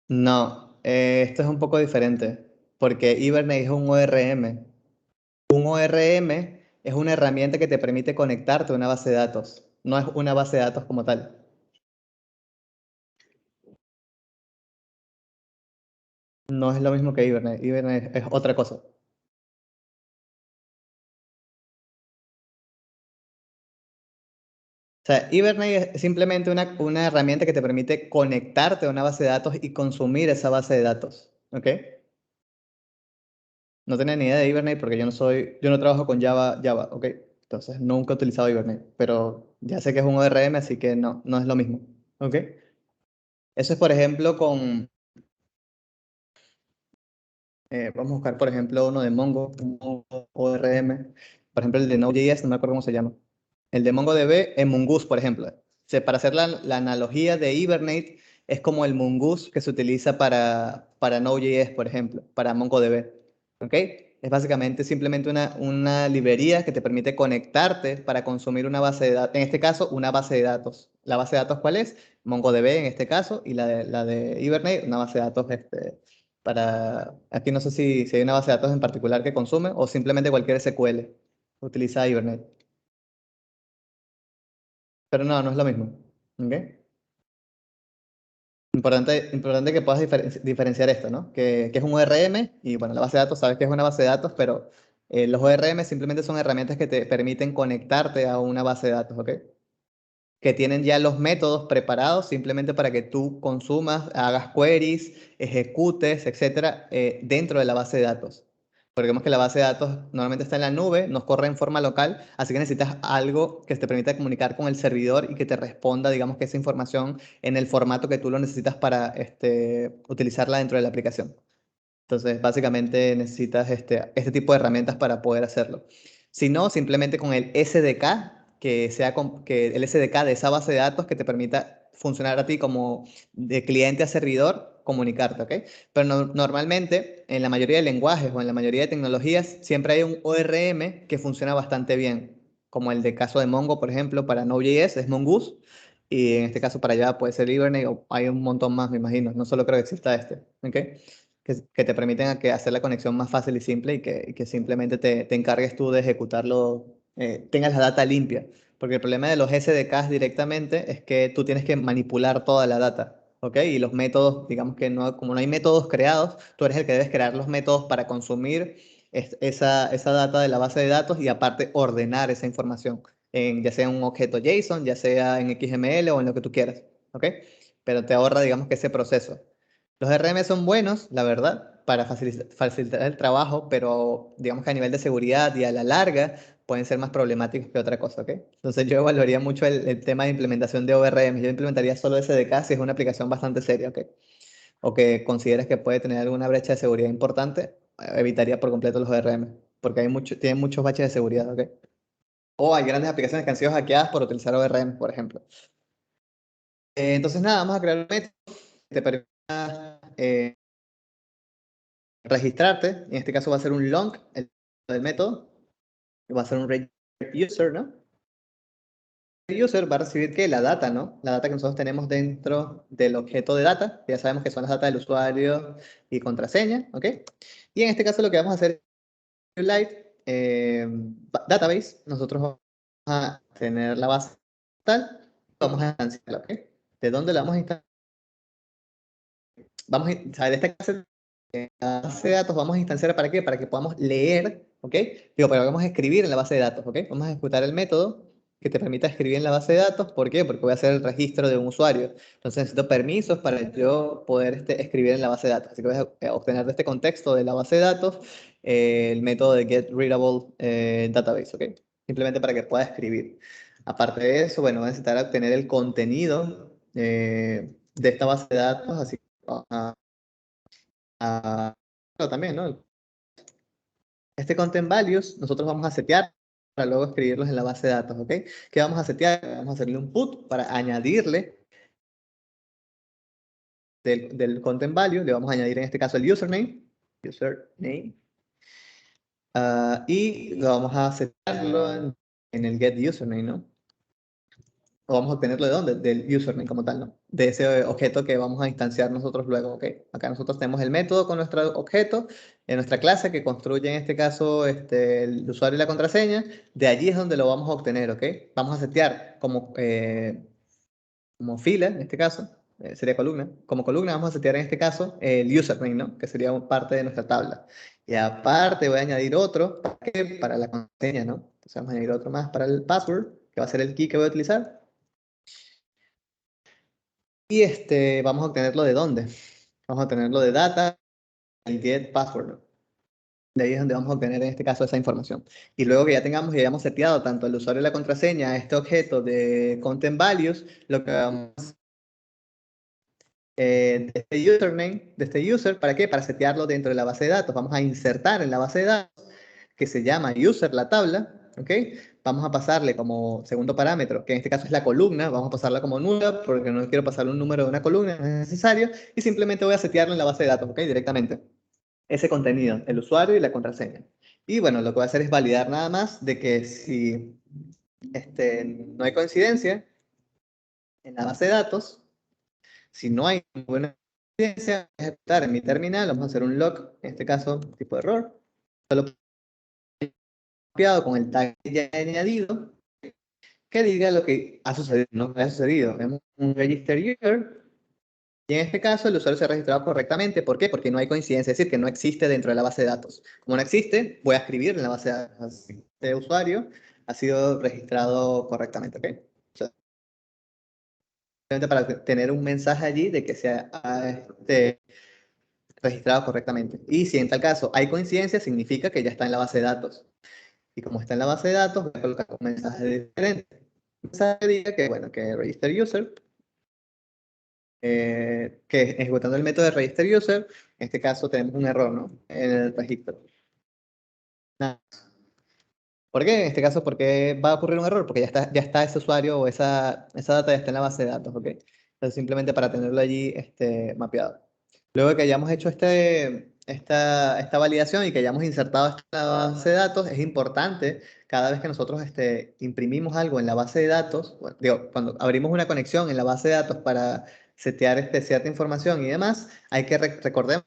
No, esto es un poco diferente porque Hibernate es un ORM. Un ORM es una herramienta que te permite conectarte a una base de datos. No es una base de datos como tal. No es lo mismo que Hibernate. Hibernate es otra cosa. O sea, Hibernate es simplemente una herramienta que te permite conectarte a una base de datos y consumir esa base de datos. ¿Ok? No tenía ni idea de Hibernate porque yo no trabajo con Java, ¿ok? Entonces nunca he utilizado Hibernate, pero ya sé que es un ORM, así que no es lo mismo. ¿Ok? Eso es, por ejemplo, vamos a buscar, por ejemplo, uno de Mongo, un Mongo ORM. Por ejemplo, el de Node.js, no me acuerdo cómo se llama. El de MongoDB en Mongoose, por ejemplo. O sea, para hacer la analogía de Hibernate, es como el Mongoose que se utiliza para Node.js, por ejemplo, para MongoDB. ¿Ok? Es básicamente simplemente una librería que te permite conectarte para consumir una base de datos. En este caso, una base de datos. ¿La base de datos cuál es? MongoDB en este caso, y la de Hibernate, una base de datos aquí no sé si hay una base de datos en particular que consume o simplemente cualquier SQL utiliza Hibernate. Pero no es lo mismo. ¿Ok? Importante que puedas diferenciar esto, ¿no? Que es un ORM y bueno, la base de datos sabes que es una base de datos, pero los ORM simplemente son herramientas que te permiten conectarte a una base de datos, ¿ok? Que tienen ya los métodos preparados simplemente para que tú consumas, hagas queries, ejecutes, etcétera, dentro de la base de datos. Porque vemos que la base de datos normalmente está en la nube, nos corre en forma local, así que necesitas algo que te permita comunicar con el servidor y que te responda, digamos, que esa información en el formato que tú lo necesitas para utilizarla dentro de la aplicación. Entonces, básicamente necesitas este tipo de herramientas para poder hacerlo. Si no, simplemente con el SDK, que el SDK de esa base de datos que te permita funcionar a ti como de cliente a servidor, comunicarte, ¿ok? Pero normalmente, en la mayoría de lenguajes o en la mayoría de tecnologías, siempre hay un ORM que funciona bastante bien, como el de caso de Mongo, por ejemplo, para Node.js es Mongoose, y en este caso para Java puede ser Hibernate, o hay un montón más, me imagino. No solo creo que exista ¿ok? Que te permiten hacer la conexión más fácil y simple y que simplemente te encargues tú de ejecutarlo, tengas la data limpia. Porque el problema de los SDKs directamente es que tú tienes que manipular toda la data. ¿ok? Y los métodos, digamos que no, como no hay métodos creados, tú eres el que debes crear los métodos para consumir esa data de la base de datos y aparte ordenar esa información, ya sea en un objeto JSON, ya sea en XML o en lo que tú quieras, ¿ok? Pero te ahorra, digamos que ese proceso. Los RM son buenos, la verdad, para facilitar el trabajo, pero digamos que a nivel de seguridad y a la larga pueden ser más problemáticos que otra cosa, ¿ok? Entonces yo evaluaría mucho el tema de implementación de ORM. Yo implementaría solo SDK si es una aplicación bastante seria, ¿ok? O que consideres que puede tener alguna brecha de seguridad importante, evitaría por completo los ORM, porque tienen muchos baches de seguridad, ¿ok? O hay grandes aplicaciones que han sido hackeadas por utilizar ORM, por ejemplo. Entonces nada, vamos a crear un método que te permita registrarte. En este caso va a ser un long del método. Va a ser un register user, ¿no? El user va a recibir que la data, ¿no? La data que nosotros tenemos dentro del objeto de data, que ya sabemos que son las datas del usuario y contraseña, ¿ok? Y en este caso lo que vamos a hacer es Light Database. Nosotros vamos a tener la base tal, vamos a instanciarla, ¿ok? ¿De dónde la vamos a instanciar? Vamos a, o sea, de esta base de datos vamos a instanciar ¿para qué? Para que podamos leer, ¿ok? Digo, pero vamos a escribir en la base de datos, ¿ok? Vamos a ejecutar el método que te permita escribir en la base de datos. ¿Por qué? Porque voy a hacer el registro de un usuario. Entonces necesito permisos para yo poder escribir en la base de datos. Así que voy a obtener de este contexto de la base de datos el método de getReadable database, ¿ok? Simplemente para que pueda escribir. Aparte de eso, bueno, voy a necesitar obtener el contenido de esta base de datos, así que vamos pero también, ¿no? Este content values nosotros vamos a setear para luego escribirlos en la base de datos, ¿ok? ¿Qué vamos a setear? Vamos a hacerle un put para añadirle del content value, le vamos a añadir en este caso el username, y lo vamos a setearlo en el get username, ¿no? O vamos a obtenerlo ¿de dónde? Del username como tal, ¿no? De ese objeto que vamos a instanciar nosotros luego, ¿ok? Acá nosotros tenemos el método con nuestro objeto, en nuestra clase que construye en este caso el usuario y la contraseña. De allí es donde lo vamos a obtener, ¿ok? Vamos a setear como fila, en este caso, sería columna. Como columna vamos a setear en este caso el username, ¿no? Que sería parte de nuestra tabla. Y aparte voy a añadir otro para la contraseña, ¿no? Entonces vamos a añadir otro más para el password, que va a ser el key que voy a utilizar. Y vamos a obtenerlo ¿de dónde? Vamos a obtenerlo de data, el get password, ¿no? De ahí es donde vamos a obtener en este caso esa información. Y luego que ya tengamos y hayamos seteado tanto el usuario y la contraseña a este objeto de content values, lo que vamos a hacer de este username, de este user, ¿para qué? Para setearlo dentro de la base de datos. Vamos a insertar en la base de datos que se llama user la tabla, ¿ok? Vamos a pasarle como segundo parámetro, que en este caso es la columna, vamos a pasarla como nula porque no quiero pasarle un número de una columna, no es necesario, y simplemente voy a setearlo en la base de datos, ¿ok? Directamente. Ese contenido, el usuario y la contraseña. Y bueno, lo que voy a hacer es validar nada más de que si no hay coincidencia en la base de datos, si no hay ninguna coincidencia, voy a ejecutar en mi terminal, vamos a hacer un log, en este caso, tipo de error, solo copiado con el tag ya añadido, que diga lo que ha sucedido, no ha sucedido. Vemos un register user, y en este caso el usuario se ha registrado correctamente. ¿Por qué? Porque no hay coincidencia, es decir, que no existe dentro de la base de datos. Como no existe, voy a escribir en la base de datos. Este usuario ha sido registrado correctamente, ¿ok? O sea, simplemente para tener un mensaje allí de que se ha registrado correctamente. Y si en tal caso hay coincidencia, significa que ya está en la base de datos. Y como está en la base de datos, voy a colocar un mensaje diferente. Un mensaje diga que, bueno, que register user, que ejecutando el método de register user, en este caso tenemos un error, ¿no? En el registro. Nada. ¿Por qué? En este caso, ¿por qué va a ocurrir un error? Porque ya está ese usuario o esa data ya está en la base de datos, ¿ok? Entonces, simplemente para tenerlo allí mapeado. Luego de que hayamos hecho esta validación y que hayamos insertado esta base de datos, es importante cada vez que nosotros imprimimos algo en la base de datos, bueno, digo, cuando abrimos una conexión en la base de datos para setear cierta información y demás, hay que recordar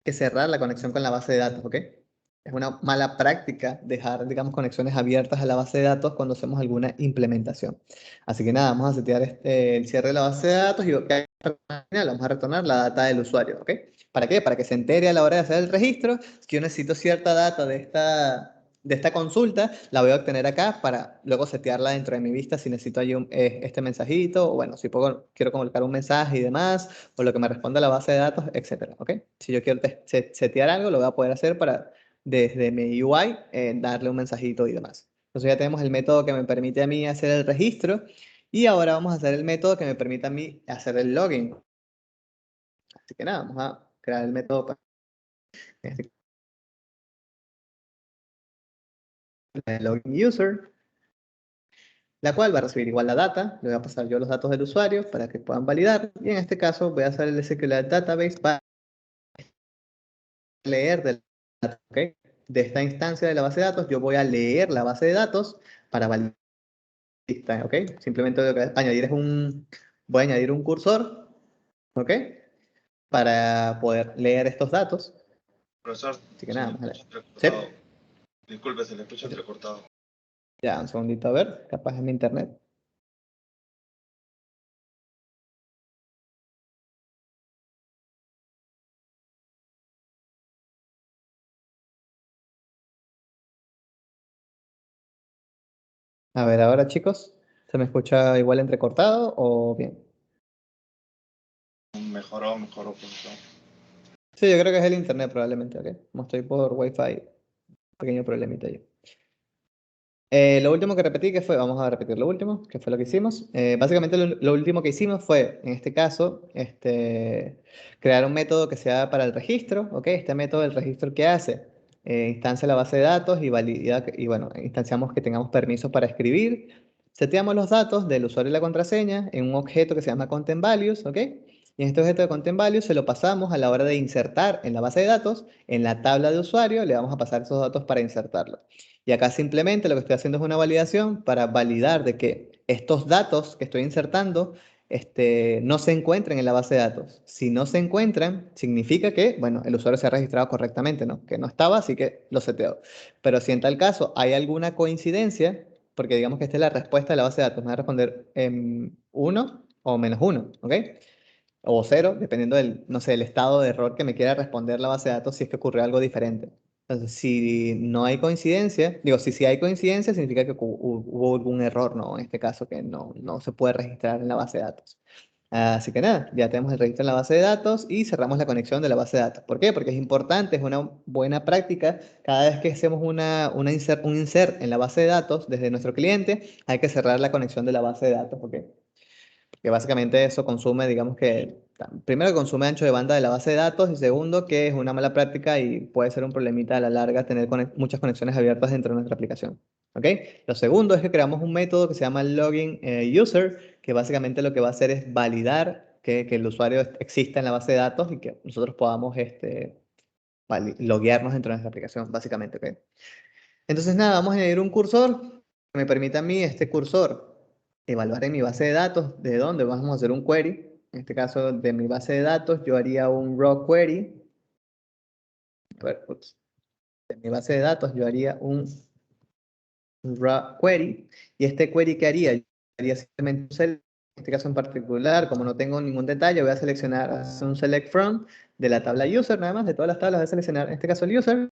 que cerrar la conexión con la base de datos, ¿ok? Es una mala práctica dejar, digamos, conexiones abiertas a la base de datos cuando hacemos alguna implementación. Así que nada, vamos a setear el cierre de la base de datos y vamos a retornar la data del usuario, ¿ok? ¿Para qué? Para que se entere a la hora de hacer el registro, que yo necesito cierta data de esta consulta, la voy a obtener acá para luego setearla dentro de mi vista si necesito allí este mensajito, o bueno, si quiero colocar un mensaje y demás, o lo que me responda la base de datos, etcétera, ¿ok? Si yo quiero setear algo, lo voy a poder hacer para, desde mi UI, darle un mensajito y demás. Entonces ya tenemos el método que me permite a mí hacer el registro, y ahora vamos a hacer el método que me permita a mí hacer el login. Así que nada, vamos a crear el método para el login user, la cual va a recibir igual la data. Le voy a pasar yo los datos del usuario para que puedan validar. Y en este caso voy a hacer el SQL Database para leer del data, ¿okay? De esta instancia de la base de datos. Yo voy a leer la base de datos para validar. ¿Ok? Simplemente lo que voy a añadir es voy a añadir un cursor, ¿ok? Para poder leer estos datos. Profesor, Así que se nada, le vamos a escucha leer. ¿Sí? entrecortado. Disculpe, se le escucha entrecortado. Ya, un segundito a ver, capaz es mi internet. A ver, ahora chicos, ¿se me escucha igual entrecortado o bien? Mejoró, profesor. Sí, yo creo que es el internet probablemente, ¿ok? Como estoy por Wi-Fi, pequeño problemita ahí. Lo último que repetí, que fue, vamos a repetir lo último, que fue lo que hicimos. Básicamente lo último que hicimos fue, en este caso, crear un método que sea para el registro, ¿ok? Este método del registro, ¿qué hace? Instancia la base de datos y valida, y bueno, instanciamos que tengamos permisos para escribir. Seteamos los datos del usuario y la contraseña en un objeto que se llama Content Values, ¿ok? Y en este objeto de Content Values se lo pasamos a la hora de insertar en la base de datos, en la tabla de usuario, le vamos a pasar esos datos para insertarlo. Y acá simplemente lo que estoy haciendo es una validación para validar de que estos datos que estoy insertando no se encuentren en la base de datos. Si no se encuentran, significa que, bueno, el usuario se ha registrado correctamente, ¿no? Que no estaba, así que lo seteo. Pero si en tal caso hay alguna coincidencia, porque digamos que esta es la respuesta de la base de datos, me va a responder 1 o -1, ¿ok? O 0, dependiendo del, no sé, del estado de error que me quiera responder la base de datos si es que ocurrió algo diferente. Entonces, si no hay coincidencia, digo, si sí hay coincidencia, significa que hubo algún error, ¿no? En este caso, que no se puede registrar en la base de datos. Así que nada, ya tenemos el registro en la base de datos y cerramos la conexión de la base de datos. ¿Por qué? Porque es importante, es una buena práctica. Cada vez que hacemos un insert en la base de datos desde nuestro cliente, hay que cerrar la conexión de la base de datos. ¿Ok? Que básicamente eso consume, digamos que, primero que consume ancho de banda de la base de datos y segundo que es una mala práctica y puede ser un problemita a la larga tener muchas conexiones abiertas dentro de nuestra aplicación. ¿Ok? Lo segundo es que creamos un método que se llama login user, que básicamente lo que va a hacer es validar que el usuario exista en la base de datos y que nosotros podamos loguearnos dentro de nuestra aplicación, básicamente. ¿Ok? Entonces, nada, vamos a añadir un cursor que me permita a mí, este cursor, evaluar en mi base de datos de dónde vamos a hacer un query. En este caso, de mi base de datos, yo haría un raw query. A ver, ups. De mi base de datos, yo haría un raw query. ¿Y este query qué haría? Yo haría simplemente un select. En este caso en particular, como no tengo ningún detalle, voy a seleccionar hacer un select from de la tabla user, nada más, de todas las tablas voy a seleccionar, en este caso el user.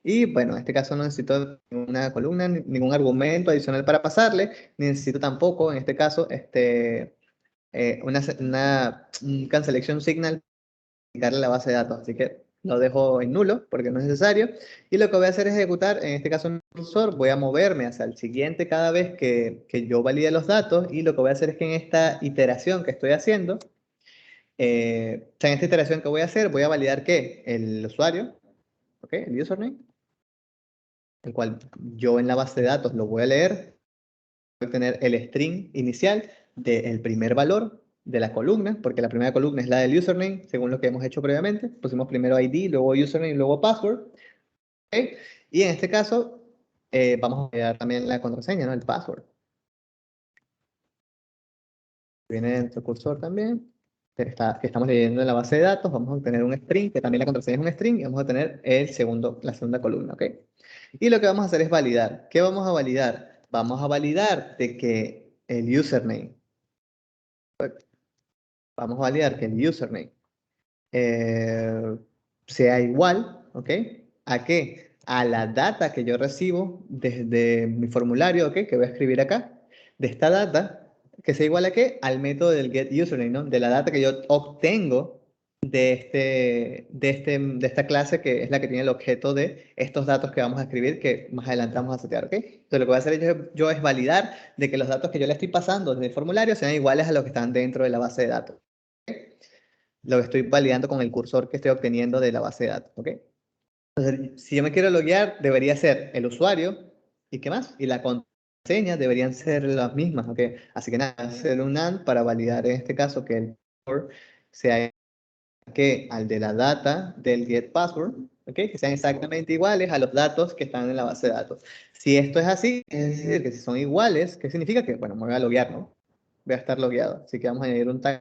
Y bueno, en este caso no necesito ninguna columna, ningún argumento adicional para pasarle, ni necesito tampoco, en este caso, un cancellation signal para indicarle a la base de datos. Así que lo dejo en nulo porque no es necesario. Y lo que voy a hacer es ejecutar, en este caso en el cursor, voy a moverme hacia el siguiente cada vez que yo valide los datos. Y lo que voy a hacer es que en esta iteración que estoy haciendo, o sea, en esta iteración que voy a hacer, voy a validar que el usuario, ¿ok? El username, el cual yo en la base de datos lo voy a leer, voy a tener el string inicial del primer valor de la columna, porque la primera columna es la del username, según lo que hemos hecho previamente. Pusimos primero ID, luego username, luego password. ¿Okay? Y en este caso, vamos a dar también la contraseña, ¿no? El password. Viene dentro del cursor también. Que estamos leyendo en la base de datos, vamos a obtener un string, que también la contraseña es un string, y vamos a tener la segunda columna, ¿ok? Y lo que vamos a hacer es validar. ¿Qué vamos a validar? Vamos a validar de que el username, vamos a validar que el username sea igual, ¿ok? ¿A qué? A la data que yo recibo desde mi formulario, ¿ok? Que voy a escribir acá. De esta data, que sea igual a qué? Al método del getUsername, ¿no? De la data que yo obtengo de esta clase que es la que tiene el objeto de estos datos que vamos a escribir, que más adelante vamos a setear, ¿ok? Entonces lo que voy a hacer yo es validar de que los datos que yo le estoy pasando desde el formulario sean iguales a los que están dentro de la base de datos. Lo que estoy validando con el cursor que estoy obteniendo de la base de datos, ¿ok? Entonces, si yo me quiero loguear, debería ser el usuario, ¿y qué más? Y la contraseña deberían ser las mismas, ¿ok? Así que nada, hacer un AND para validar en este caso que el password sea que al de la data del get password, ¿ok? Que sean exactamente iguales a los datos que están en la base de datos. Si esto es así, es decir, que si son iguales, ¿qué significa? Que, bueno, me voy a loguear, ¿no? Voy a estar logueado. Así que vamos a añadir un tag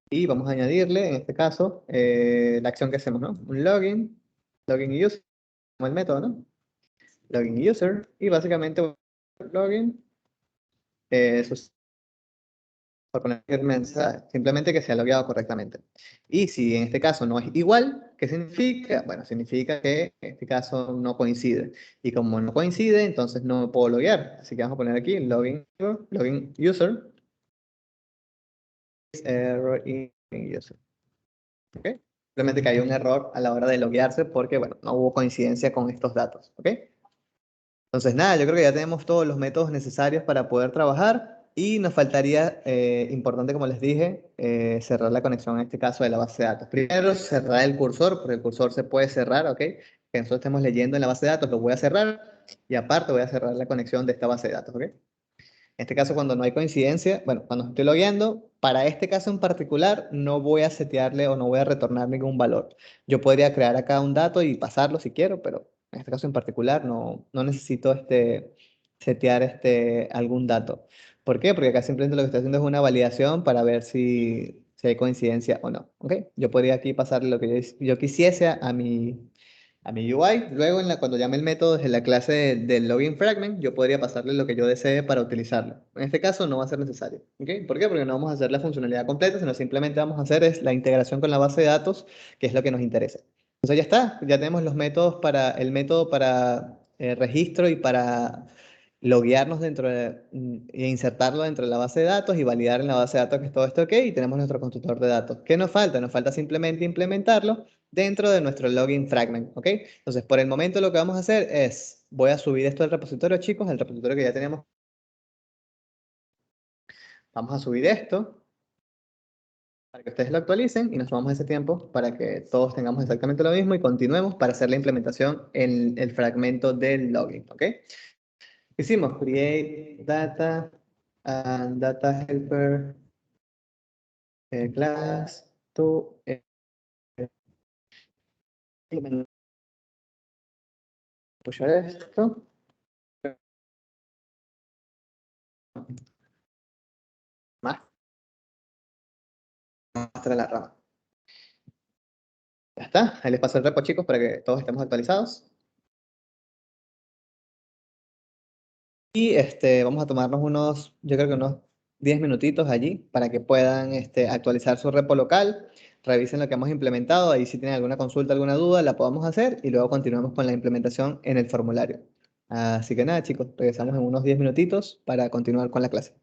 y vamos a añadirle, en este caso, la acción que hacemos, ¿no? Un login user, como el método, ¿no? Login user, y básicamente login, eso es por poner el mensaje, simplemente que se ha logueado correctamente. Y si en este caso no es igual, ¿qué significa? Bueno, significa que en este caso no coincide. Y como no coincide, entonces no me puedo loguear. Así que vamos a poner aquí login user, error in user. ¿Ok? Simplemente que hay un error a la hora de loguearse porque, bueno, no hubo coincidencia con estos datos. ¿Ok? Entonces, nada, yo creo que ya tenemos todos los métodos necesarios para poder trabajar y nos faltaría, importante como les dije, cerrar la conexión en este caso de la base de datos. Primero, cerrar el cursor, porque el cursor se puede cerrar, ¿ok? Que nosotros estemos leyendo en la base de datos, lo voy a cerrar y aparte voy a cerrar la conexión de esta base de datos, ¿ok? En este caso, cuando no hay coincidencia, bueno, cuando estoy logueando, para este caso en particular, no voy a setearle o no voy a retornar ningún valor. Yo podría crear acá un dato y pasarlo si quiero, pero en este caso en particular no necesito setear algún dato. ¿Por qué? Porque acá simplemente lo que estoy haciendo es una validación para ver si hay coincidencia o no. ¿Ok? Yo podría aquí pasarle lo que yo quisiese a mi UI. Luego, cuando llame el método desde la clase del login fragment, yo podría pasarle lo que yo desee para utilizarlo. En este caso no va a ser necesario. ¿Ok? ¿Por qué? Porque no vamos a hacer la funcionalidad completa, sino simplemente vamos a hacer es la integración con la base de datos, que es lo que nos interesa. Entonces ya está, ya tenemos los métodos el método para registro y para loguearnos e insertarlo dentro de la base de datos y validar en la base de datos que todo esté ok, y tenemos nuestro constructor de datos. ¿Qué nos falta? Nos falta simplemente implementarlo dentro de nuestro login fragment, ¿ok? Entonces, por el momento lo que vamos a hacer es, voy a subir esto al repositorio, chicos, el repositorio que ya tenemos. Vamos a subir esto para que ustedes lo actualicen y nos tomamos ese tiempo para que todos tengamos exactamente lo mismo y continuemos para hacer la implementación en el fragmento del login, ¿ok? Hicimos create data and data helper class to pushar esto. Más de la rama. Ya está, ahí les paso el repo, chicos, para que todos estemos actualizados. Y vamos a tomarnos yo creo que unos 10 minutitos allí para que puedan actualizar su repo local, revisen lo que hemos implementado, ahí si tienen alguna consulta, alguna duda, la podamos hacer y luego continuamos con la implementación en el formulario. Así que nada, chicos, regresamos en unos 10 minutitos para continuar con la clase.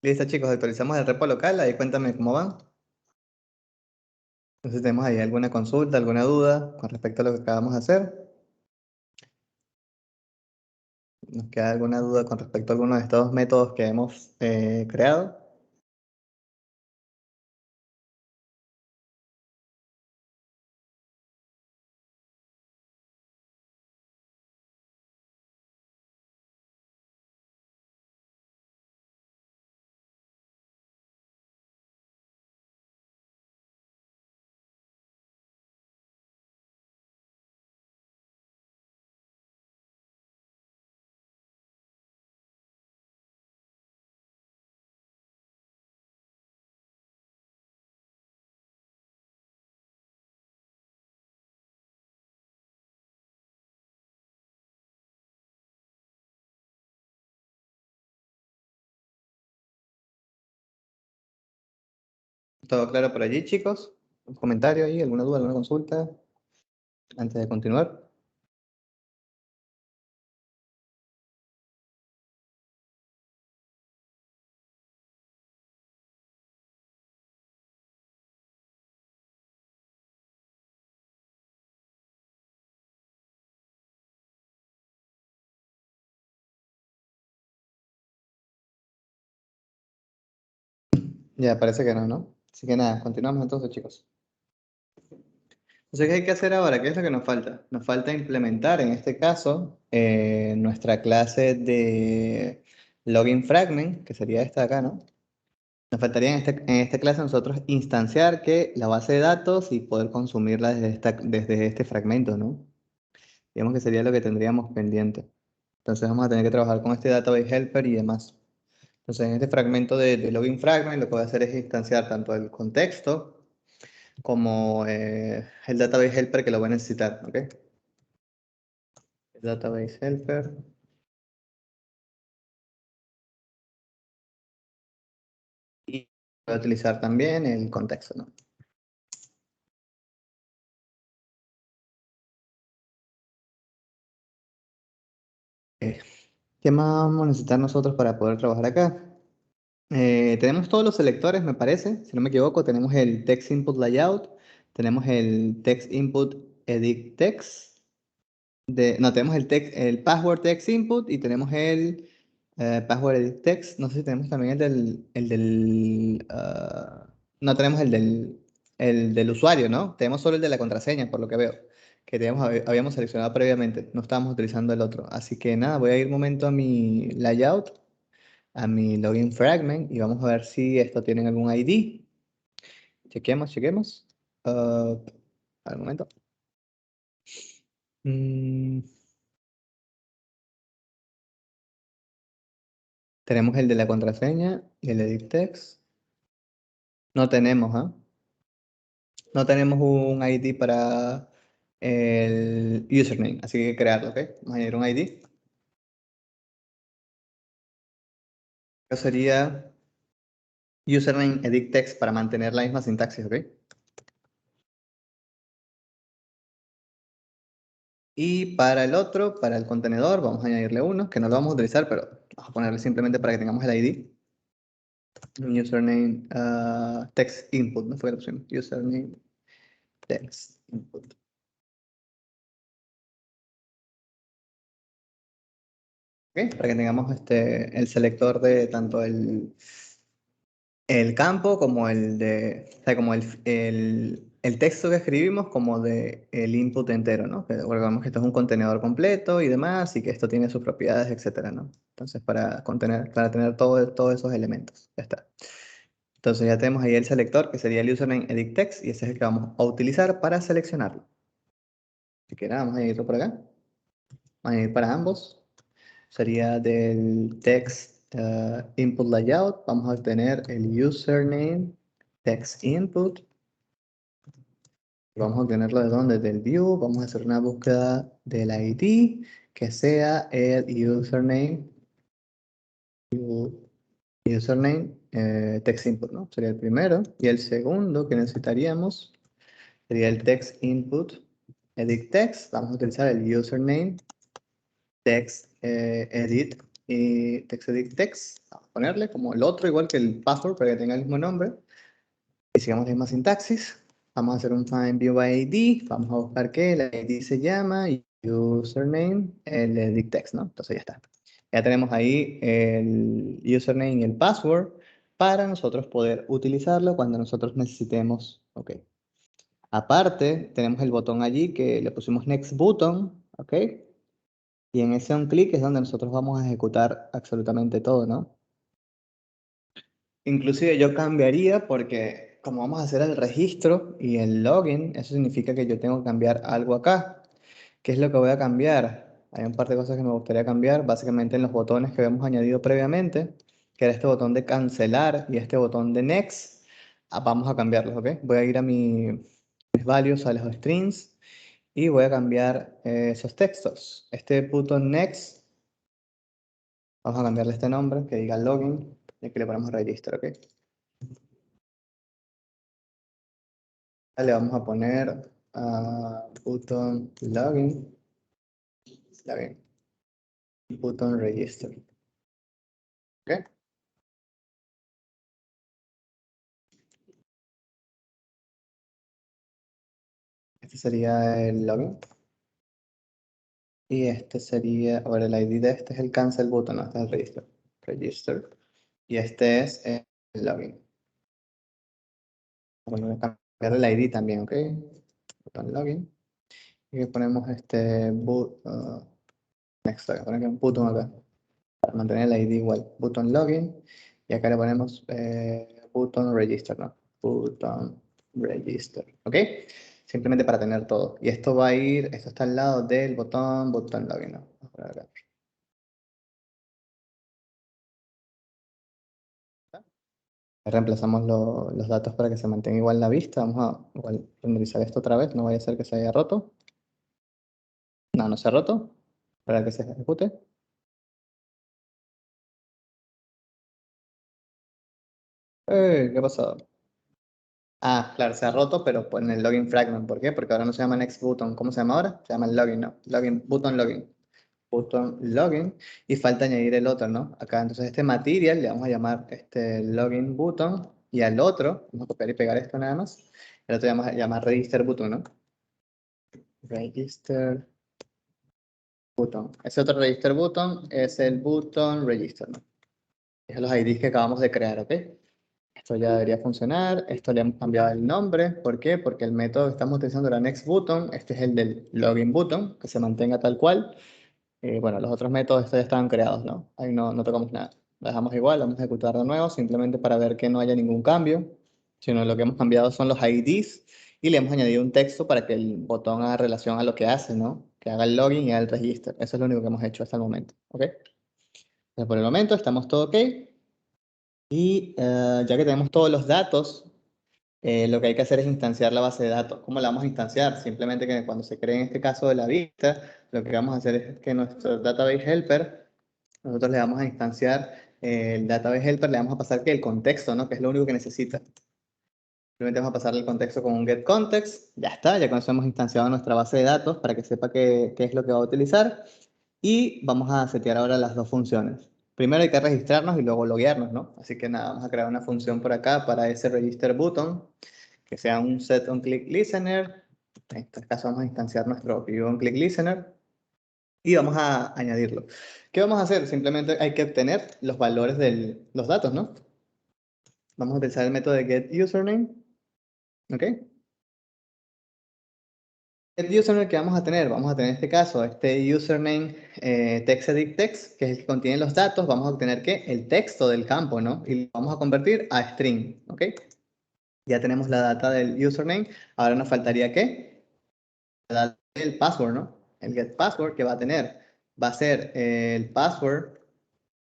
Listo, chicos, actualizamos el repo local. Ahí cuéntame cómo van. Entonces, ¿tenemos ahí alguna consulta, alguna duda con respecto a lo que acabamos de hacer? ¿Nos queda alguna duda con respecto a alguno de estos métodos que hemos creado? ¿Todo claro por allí, chicos? ¿Un comentario ahí? ¿Alguna duda, alguna consulta? Antes de continuar. Ya, parece que no, ¿no? Así que nada, continuamos entonces, chicos. Entonces, ¿qué hay que hacer ahora? ¿Qué es lo que nos falta? Nos falta implementar, en este caso, nuestra clase de login fragment, que sería esta de acá, ¿no? Nos faltaría en esta clase nosotros instanciar que la base de datos y poder consumirla desde este fragmento, ¿no? Digamos que sería lo que tendríamos pendiente. Entonces vamos a tener que trabajar con este database helper y demás. Entonces en este fragmento de login fragment lo que voy a hacer es instanciar tanto el contexto como el database helper que lo voy a necesitar, ¿ok? El database helper. Y voy a utilizar también el contexto, ¿no? ¿Qué más vamos a necesitar nosotros para poder trabajar acá? Tenemos todos los selectores, me parece, si no me equivoco, tenemos el text input layout, tenemos el text input edit text, no, tenemos el password text input y tenemos el password edit text, no sé si tenemos también no tenemos el del usuario, ¿no? Tenemos solo el de la contraseña, por lo que veo, que habíamos seleccionado previamente, no estábamos utilizando el otro, así que nada, voy a ir un momento a mi layout, a mi login fragment y vamos a ver si esto tiene algún ID. Chequemos. Al momento. Mm, tenemos el de la contraseña y el edit text. No tenemos, ¿ah? No tenemos un ID para el username, así que hay que crearlo, ¿ok? Vamos a añadir un ID. Eso sería username edit text para mantener la misma sintaxis, ¿ok? Y para el otro, para el contenedor, vamos a añadirle uno, que no lo vamos a utilizar, pero vamos a ponerle simplemente para que tengamos el ID. Username text input, no fue la opción. Username text input. ¿Ok? Para que tengamos el selector de tanto el campo como o sea, como el texto que escribimos como de el input entero, ¿no? Que recordamos que esto es un contenedor completo y demás y que esto tiene sus propiedades, etcétera, ¿no? Entonces para tener todos esos elementos. Ya está. Entonces ya tenemos ahí el selector que sería el username edit text y ese es el que vamos a utilizar para seleccionarlo. Así que nada, vamos a irlo por acá. Vamos a ir para ambos. Sería del text input layout. Vamos a obtener el username text input. Vamos a obtenerlo de dónde? Del view. Vamos a hacer una búsqueda del ID que sea el username text input, ¿no? Sería el primero. Y el segundo que necesitaríamos sería el text input edit text. Vamos a utilizar el username text edit y text edit text. ponerle como el otro, igual que el password, para que tenga el mismo nombre. Y sigamos la misma sintaxis. Vamos a hacer un find view by ID. Vamos a buscar que el ID se llama username, el edit text, ¿no? Entonces ya está. Ya tenemos ahí el username y el password para nosotros poder utilizarlo cuando nosotros necesitemos. Ok. Aparte, tenemos el botón allí que le pusimos next button. Ok. Y en ese on click es donde nosotros vamos a ejecutar absolutamente todo, ¿no? Inclusive yo cambiaría porque como vamos a hacer el registro y el login, eso significa que yo tengo que cambiar algo acá. ¿Qué es lo que voy a cambiar? Hay un par de cosas que me gustaría cambiar, básicamente en los botones que habíamos añadido previamente, que era este botón de cancelar y este botón de next. Vamos a cambiarlos, ¿ok? Voy a ir a mis values, a los strings, y voy a cambiar esos textos. Este botón next, vamos a cambiarle este nombre, que diga login, y aquí le ponemos register, ¿ok? Le vamos a poner button login, button register. ¿Ok? Este sería el login. Y este sería, ahora el ID de este es el cancel button, no, este es el register. Register. Y este es el login. Bueno, voy a cambiar el ID también, ¿ok? Button login. Y ponemos este next, voy a poner un button acá. Para mantener el ID igual. Button login. Y acá le ponemos button register, ¿no? Button register. ¿Ok? Simplemente para tener todo. Y esto va a ir, esto está al lado del button login, ¿no? Vamos a poner acá. Reemplazamos los datos para que se mantenga igual la vista. Vamos a igual renderizar esto otra vez. No vaya a ser que se haya roto. No, no se ha roto. Para que se ejecute. ¿Qué pasó? Ah, claro, se ha roto, pero en el login fragment. ¿Por qué? Porque ahora no se llama next button. ¿Cómo se llama ahora? Se llama login, ¿no? Login, button login. Button login. Y falta añadir el otro, ¿no? Acá, entonces, este material le vamos a llamar este login button. Y al otro, vamos a copiar y pegar esto nada más. El otro vamos a llamar register button, ¿no? Register button. Ese otro register button es el button register, ¿no? Es los IDs que acabamos de crear, ¿ok? Esto ya debería funcionar. Esto le hemos cambiado el nombre. ¿Por qué? Porque el método que estamos utilizando era next button. Este es el del login button, que se mantenga tal cual. Bueno, los otros métodos estos ya estaban creados, ¿no? Ahí no tocamos nada. Lo dejamos igual, vamos a ejecutar de nuevo, simplemente para ver que no haya ningún cambio, sino lo que hemos cambiado son los IDs y le hemos añadido un texto para que el botón haga relación a lo que hace, ¿no? Que haga el login y haga el register. Eso es lo único que hemos hecho hasta el momento, ¿ok? Entonces, por el momento estamos todo ok. Y ya que tenemos todos los datos, lo que hay que hacer es instanciar la base de datos. ¿Cómo la vamos a instanciar? Simplemente que cuando se cree en este caso de la vista, lo que vamos a hacer es que nuestro database helper, nosotros le vamos a instanciar el database helper, le vamos a pasar que el contexto, ¿no? Que es lo único que necesita. Simplemente vamos a pasarle el contexto con un getContext. Ya está, ya con eso hemos instanciado nuestra base de datos para que sepa qué es lo que va a utilizar. Y vamos a setear ahora las dos funciones. Primero hay que registrarnos y luego loguearnos, ¿no? Así que nada, vamos a crear una función por acá para ese register button, que sea un set on click listener. En este caso vamos a instanciar nuestro view on click listener y vamos a añadirlo. ¿Qué vamos a hacer? Simplemente hay que obtener los valores de los datos, ¿no? Vamos a utilizar el método de getUsername, ¿ok? GetUsername que vamos a tener en este caso este username textEditText, que es el que contiene los datos. Vamos a obtener ¿qué? El texto del campo, ¿no? Y lo vamos a convertir a string, ¿ok? Ya tenemos la data del username. Ahora nos faltaría ¿qué? La data del password, ¿no? El getPassword que va a tener va a ser el password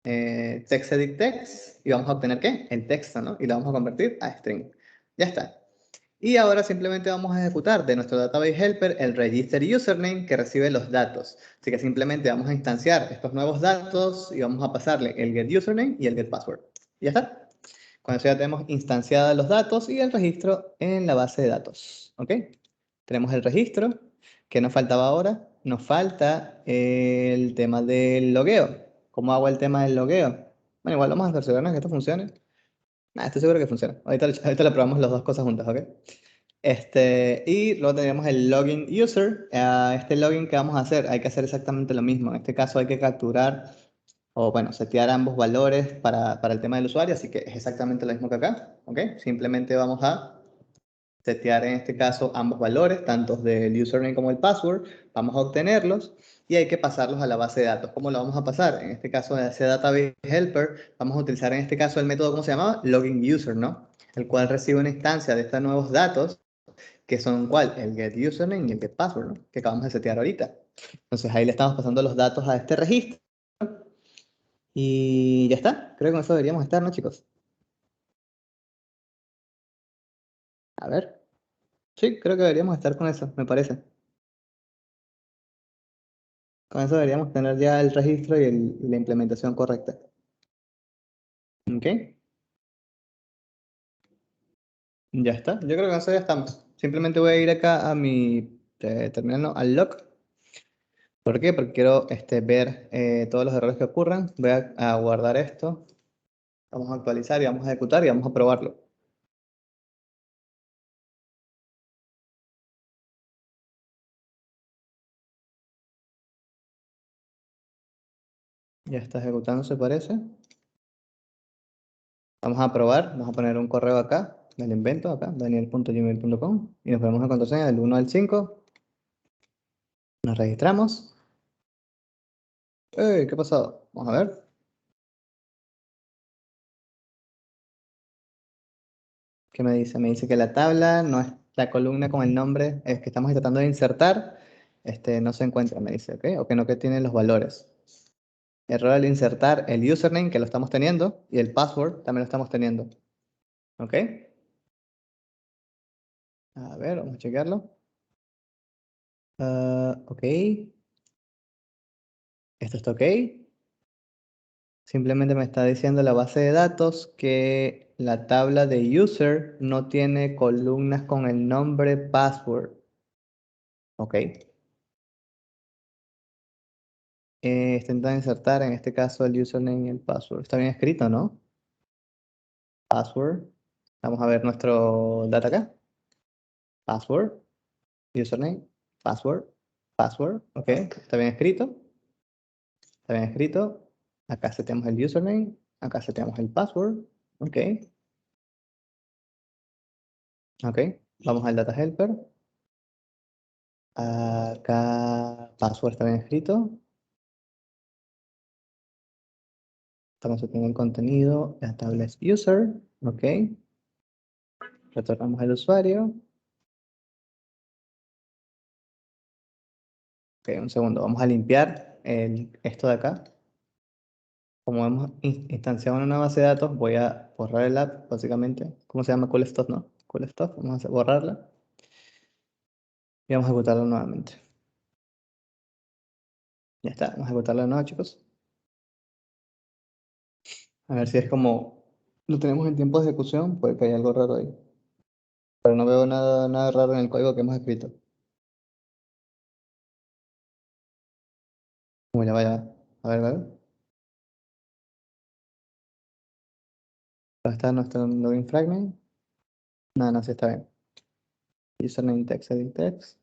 textEditText y vamos a obtener ¿qué? El texto, ¿no? Y lo vamos a convertir a string. Ya está. Y ahora simplemente vamos a ejecutar de nuestro database helper el register username que recibe los datos. Así que simplemente vamos a instanciar estos nuevos datos y vamos a pasarle el get username y el get password. Y ya está. Con eso ya tenemos instanciados los datos y el registro en la base de datos. ¿Ok? Tenemos el registro. ¿Qué nos faltaba ahora? Nos falta el tema del logueo. ¿Cómo hago el tema del logueo? Bueno, igual vamos a cerciorarnos que esto funcione. Estoy seguro que funciona. Ahorita le probamos las dos cosas juntas, ¿ok? Y luego tendríamos el login user. Este login que vamos a hacer, hay que hacer exactamente lo mismo. En este caso hay que capturar o, bueno, setear ambos valores para el tema del usuario, así que es exactamente lo mismo que acá, ¿ok? Simplemente vamos a setear en este caso ambos valores, tanto del username como el password. Vamos a obtenerlos y hay que pasarlos a la base de datos. ¿Cómo lo vamos a pasar? En este caso, de ese database helper, vamos a utilizar en este caso el método, ¿cómo se llamaba? Login user, ¿no? El cual recibe una instancia de estos nuevos datos, que son ¿cuál? El get username y el get password, ¿no? Que acabamos de setear ahorita. Entonces ahí le estamos pasando los datos a este registro y ya está. Creo que con eso deberíamos estar, ¿no, chicos? A ver. Sí, creo que deberíamos estar con eso, me parece. Con eso deberíamos tener ya el registro y la implementación correcta. ¿Ok? Ya está. Yo creo que con eso ya estamos. Simplemente voy a ir acá a mi terminal, no, al log. ¿Por qué? Porque quiero ver todos los errores que ocurran. Voy a guardar esto. Vamos a actualizar y vamos a ejecutar y vamos a probarlo. Ya está ejecutando, se parece. Vamos a probar. Vamos a poner un correo acá. Me lo invento acá, daniel.gmail.com. Y nos ponemos la contraseña del 1 al 5. Nos registramos. ¡Ey! ¿Qué pasó? Vamos a ver. ¿Qué me dice? Me dice que la tabla no es la columna con el nombre es que estamos tratando de insertar, no se encuentra, me dice, ¿ok? O que no que tiene los valores. Error al insertar el username, que lo estamos teniendo, y el password también lo estamos teniendo. ¿Ok? A ver, vamos a chequearlo. Ok. Esto está ok. Simplemente me está diciendo la base de datos que la tabla de user no tiene columnas con el nombre password. Ok. Está intentando insertar en este caso el username y el password. Está bien escrito, ¿no? Password. Vamos a ver nuestro data acá. Password, username, password, password. Ok, está bien escrito. Está bien escrito. Acá seteamos el username. Acá seteamos el password. Ok, ok. Vamos al data helper. Acá password está bien escrito. Estamos seteando el contenido. La tabla es user. Ok. Retornamos al usuario. Ok, un segundo. Vamos a limpiar esto de acá. Como hemos instanciado una nueva base de datos, voy a borrar el app, básicamente. ¿Cómo se llama? Cool Stuff, ¿no? Cool Stuff. Vamos a borrarla y vamos a ejecutarla nuevamente. Ya está. Vamos a ejecutarla de nuevo, chicos. A ver si es como lo tenemos en tiempo de ejecución, puede que haya algo raro ahí. Pero no veo nada raro en el código que hemos escrito. Como ya vaya. A ver, a ver. ¿Dónde está nuestro login fragment? No, no, sí está bien. Username text, edit text.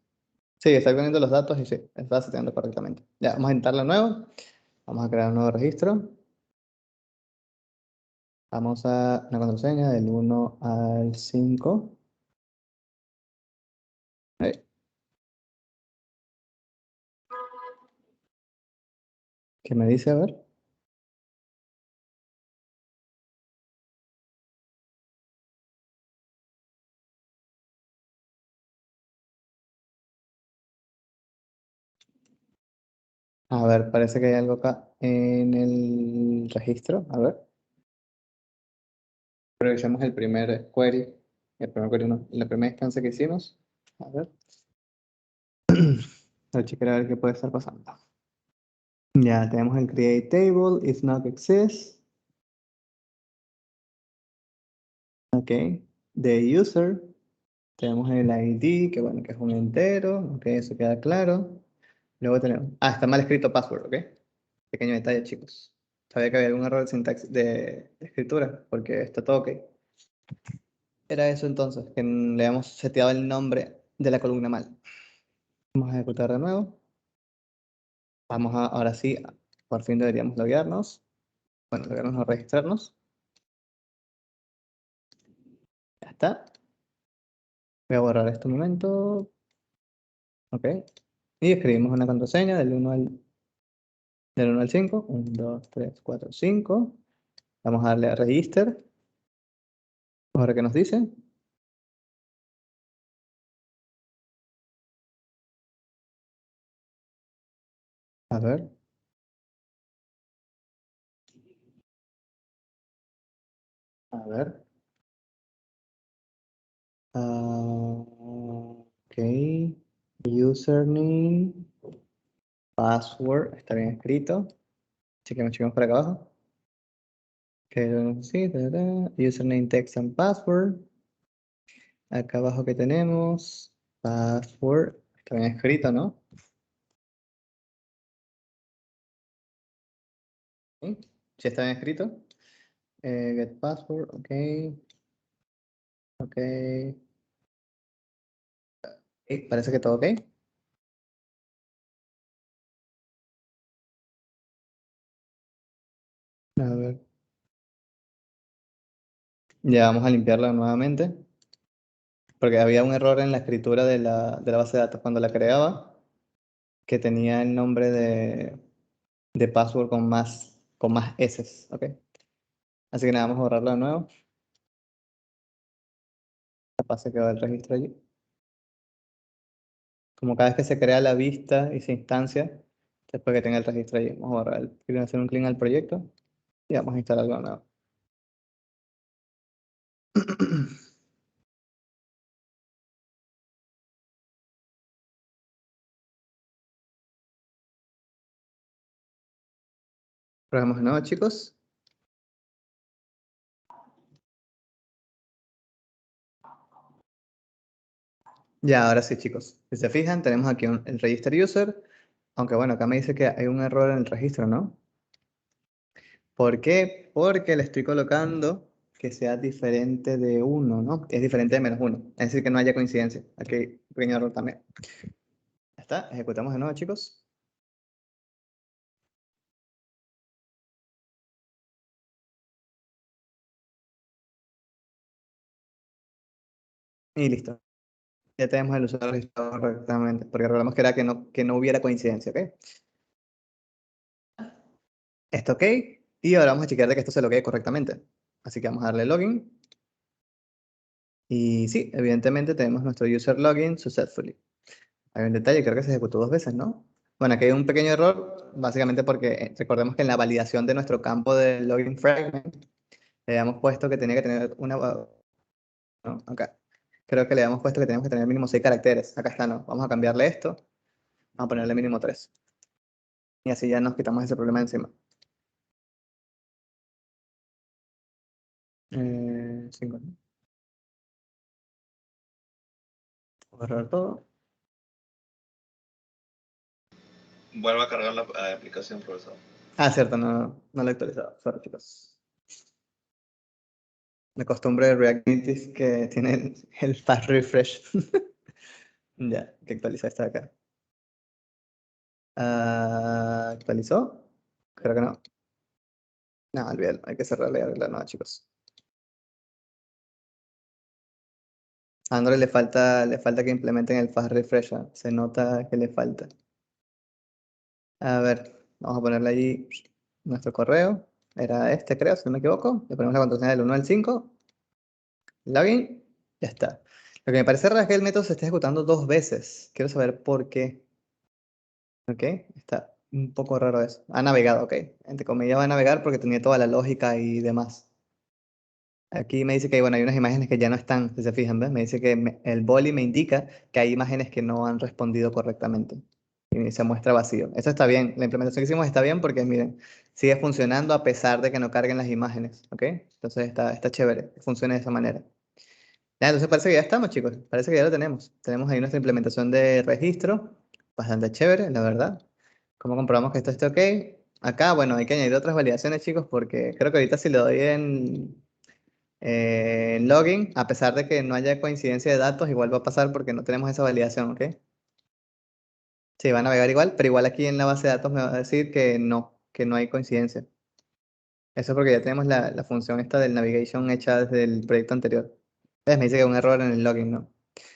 Sí, está poniendo los datos y sí, está seteando correctamente. Ya, vamos a intentarlo de nuevo. Vamos a crear un nuevo registro. Vamos a la contraseña del 1 al 5. Ahí. ¿Qué me dice? A ver. A ver, parece que hay algo acá en el registro. A ver. Revisemos el primer query. El primer query no, la primera instancia que hicimos. A ver. Voy a checar a ver qué puede estar pasando. Ya tenemos el create table, is not exists. Ok. The user. Tenemos el ID, que bueno, que es un entero. Ok, eso queda claro. Luego tenemos. Ah, está mal escrito password, ok. Pequeño detalle, chicos. Sabía que había algún error de sintaxis de escritura, porque está todo ok. Era eso entonces, que le habíamos seteado el nombre de la columna mal. Vamos a ejecutar de nuevo. Ahora sí, por fin deberíamos loguearnos. Bueno, loguearnos o registrarnos. Ya está. Voy a borrar este momento. Ok. Y escribimos una contraseña del 1 al 5. 1, 2, 3, 4, 5. Vamos a darle a register. Ahora qué nos dice. A ver. A ver. Ok. Username. Password. Está bien escrito. Chequemos por acá abajo. Que sí, username, text and password. Acá abajo que tenemos password. Está bien escrito, ¿no? ¿Sí? Sí está bien escrito. Get password, ok. Ok. Parece que todo ok. A ver. Ya vamos a limpiarla nuevamente. Porque había un error en la escritura de la base de datos cuando la creaba, que tenía el nombre de password con más S, ¿ok? Así que nada, vamos a borrarlo de nuevo. Capaz se quedó el registro allí. Como cada vez que se crea la vista y se instancia, después que tenga el registro allí, vamos a borrar hacer un clean al proyecto y vamos a instalar algo nuevo. Probemos de nuevo, chicos. Ya, ahora sí, chicos. Si se fijan, tenemos aquí el register user, aunque bueno, acá me dice que hay un error en el registro, ¿no? ¿Por qué? Porque le estoy colocando que sea diferente de 1, ¿no? Es diferente de -1. Es decir, que no haya coincidencia. Aquí hay un pequeño error también. Ya está, ejecutamos de nuevo, chicos. Y listo. Ya tenemos el usuario registrado correctamente, porque recordamos que era que no hubiera coincidencia, ¿ok? Está ok. Y ahora vamos a chequear de que esto se loguee correctamente. Así que vamos a darle login. Y sí, evidentemente tenemos nuestro user login successfully. Hay un detalle, creo que se ejecutó 2 veces, ¿no? Bueno, aquí hay un pequeño error, básicamente porque recordemos que en la validación de nuestro campo de login fragment le habíamos puesto que tenía que tener no, acá. Creo que le habíamos puesto que teníamos que tener mínimo 6 caracteres. Acá está, ¿no? Vamos a cambiarle esto. Vamos a ponerle mínimo 3. Y así ya nos quitamos ese problema de encima. 5, ¿no? Borrar todo. Vuelva a cargar la aplicación, profesor. Ah, cierto, no lo he actualizado. Sorry, chicos. La costumbre de React Native que tiene el fast refresh. Ya, que actualiza esta de acá. ¿Actualizó? Creo que no. No, olvídalo, hay que cerrarle y abrirla nueva, chicos. A Android le falta que implementen el fast refresh. Se nota que le falta. A ver, vamos a ponerle allí nuestro correo. Era este, creo, si no me equivoco. Le ponemos la contraseña del 1 al 5. Login. Ya está. Lo que me parece raro es que el método se esté ejecutando 2 veces. Quiero saber por qué. Ok, está un poco raro eso. Ha navegado, ok. Entre comillas va a navegar porque tenía toda la lógica y demás. Aquí me dice que bueno, hay unas imágenes que ya no están, si se fijan, ¿ves? Me dice que el boli me indica que hay imágenes que no han respondido correctamente. Y se muestra vacío. Eso está bien. La implementación que hicimos está bien porque, miren, sigue funcionando a pesar de que no carguen las imágenes. ¿Ok? Entonces está chévere. Que funcione de esa manera. Ya, entonces parece que ya estamos, chicos. Parece que ya lo tenemos. Tenemos ahí nuestra implementación de registro. Bastante chévere, la verdad. ¿Cómo comprobamos que esto esté ok? Acá, bueno, hay que añadir otras validaciones, chicos, porque creo que ahorita si le doy en login, a pesar de que no haya coincidencia de datos, igual va a pasar porque no tenemos esa validación, ¿ok? Sí, va a navegar igual, pero igual aquí en la base de datos me va a decir que no hay coincidencia. Eso es porque ya tenemos la función esta del navigation hecha desde el proyecto anterior. Entonces me dice que hay un error en el login, ¿no?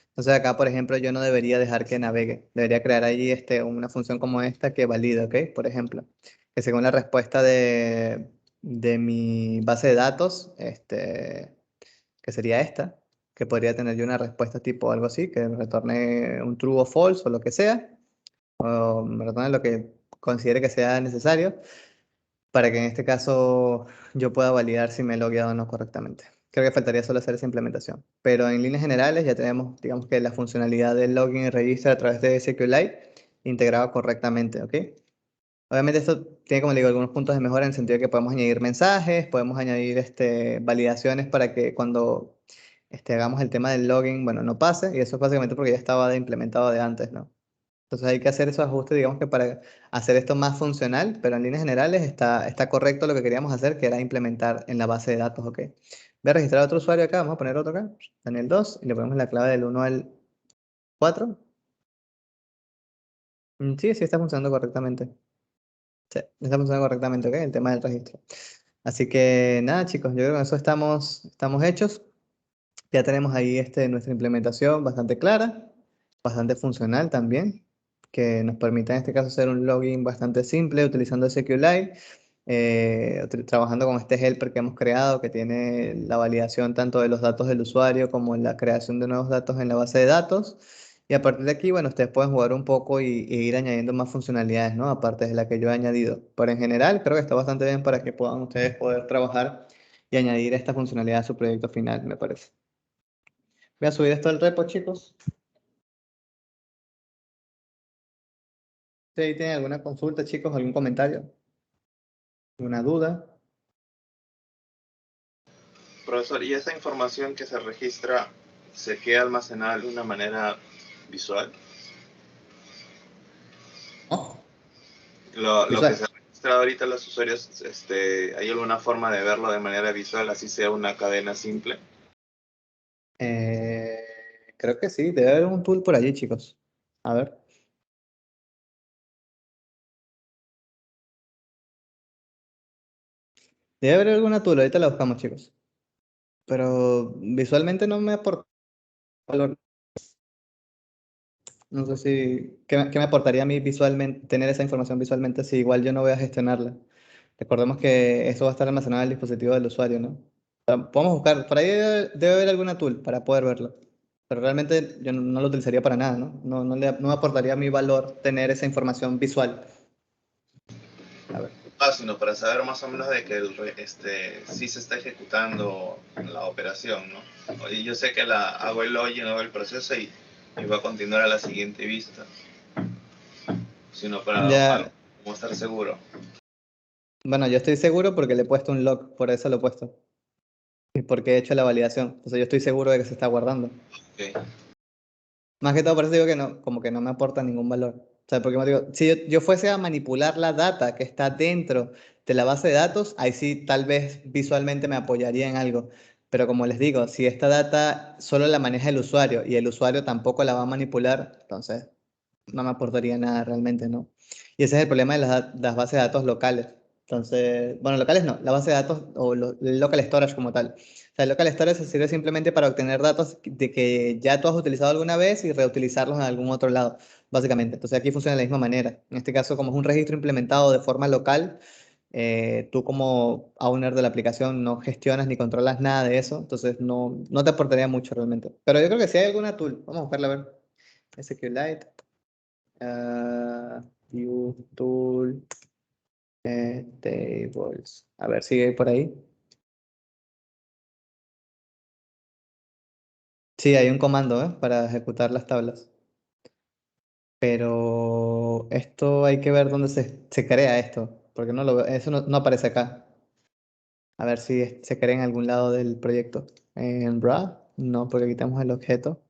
Entonces acá, por ejemplo, yo no debería dejar que navegue. Debería crear allí una función como esta que valide, ¿ok? Por ejemplo, que según la respuesta de mi base de datos, que sería esta, que podría tener yo una respuesta tipo algo así, que retorne un true o false o lo que sea, o me retorne lo que considere que sea necesario para que en este caso yo pueda validar si me he logueado o no correctamente. Creo que faltaría solo hacer esa implementación. Pero en líneas generales ya tenemos, digamos que la funcionalidad del login y registro a través de SQLite integrado correctamente, ¿ok? Obviamente esto tiene, como le digo, algunos puntos de mejora en el sentido de que podemos añadir mensajes, podemos añadir validaciones para que cuando hagamos el tema del login, bueno, no pase. Y eso es básicamente porque ya estaba implementado de antes, ¿no? Entonces hay que hacer esos ajustes, digamos que para hacer esto más funcional, pero en líneas generales está correcto lo que queríamos hacer, que era implementar en la base de datos, ¿ok? Voy a registrar otro usuario acá, vamos a poner otro acá, Daniel 2, y le ponemos la clave del 1 al 4. Sí, sí está funcionando correctamente. Sí, está funcionando correctamente, ¿ok? El tema del registro. Así que nada, chicos, yo creo que con eso estamos hechos. Ya tenemos ahí nuestra implementación bastante clara, bastante funcional también, que nos permite en este caso hacer un login bastante simple utilizando SQLite, trabajando con este helper que hemos creado que tiene la validación tanto de los datos del usuario como la creación de nuevos datos en la base de datos. Y a partir de aquí, bueno, ustedes pueden jugar un poco y ir añadiendo más funcionalidades, ¿no? Aparte de la que yo he añadido. Pero en general creo que está bastante bien para que puedan ustedes poder trabajar y añadir esta funcionalidad a su proyecto final, me parece. Voy a subir esto al repo, chicos. Si tienen alguna consulta, chicos, algún comentario, alguna duda. Profesor, ¿y esa información que se registra se queda almacenada de una manera visual? ¿No? Lo que se Visual. registra ahorita los usuarios, ¿hay alguna forma de verlo de manera visual, así sea una cadena simple? Eh, Creo que sí, debe haber un tool por allí, chicos. A ver. Debe haber alguna tool, ahorita la buscamos, chicos. Pero visualmente no me aporta valor. No sé si, ¿qué me aportaría a mí visualmente, tener esa información visualmente si igual yo no voy a gestionarla? Recordemos que eso va a estar almacenado en el dispositivo del usuario, ¿no? Podemos buscar, por ahí debe haber alguna tool para poder verlo. Pero realmente yo no lo utilizaría para nada, ¿no? No me aportaría mi valor tener esa información visual. A ver. Sino para saber más o menos de que sí se está ejecutando la operación, ¿no? Y yo sé que hago el login, hago el proceso y va a continuar a la siguiente vista, sino para algo Ya, como estar seguro. bueno, yo estoy seguro porque le he puesto un lock, por eso lo he puesto. Y porque he hecho la validación. Entonces yo estoy seguro de que se está guardando. Okay. Más que todo, por eso digo que no, como que no me aporta ningún valor. O sea, porque me digo, si yo fuese a manipular la data que está dentro de la base de datos, ahí sí tal vez visualmente me apoyaría en algo. Pero como les digo, si esta data solo la maneja el usuario y el usuario tampoco la va a manipular, entonces no me aportaría nada realmente, ¿no? Y ese es el problema de las bases de datos locales. Entonces, bueno, locales no, la base de datos o el local storage como tal. O sea, el local storage se sirve simplemente para obtener datos de que ya tú has utilizado alguna vez y reutilizarlos en algún otro lado, básicamente. Entonces aquí funciona de la misma manera. En este caso, como es un registro implementado de forma local, tú como owner de la aplicación no gestionas ni controlas nada de eso, entonces no te aportaría mucho realmente. Pero yo creo que si hay alguna tool, vamos a buscarla a ver. SQLite. View Tool, Tables. A ver, sigue por ahí. Sí, hay un comando, para ejecutar las tablas. Pero esto hay que ver dónde se crea esto, porque eso no aparece acá. A ver si se crea en algún lado del proyecto. En RAW, no, porque quitamos el objeto.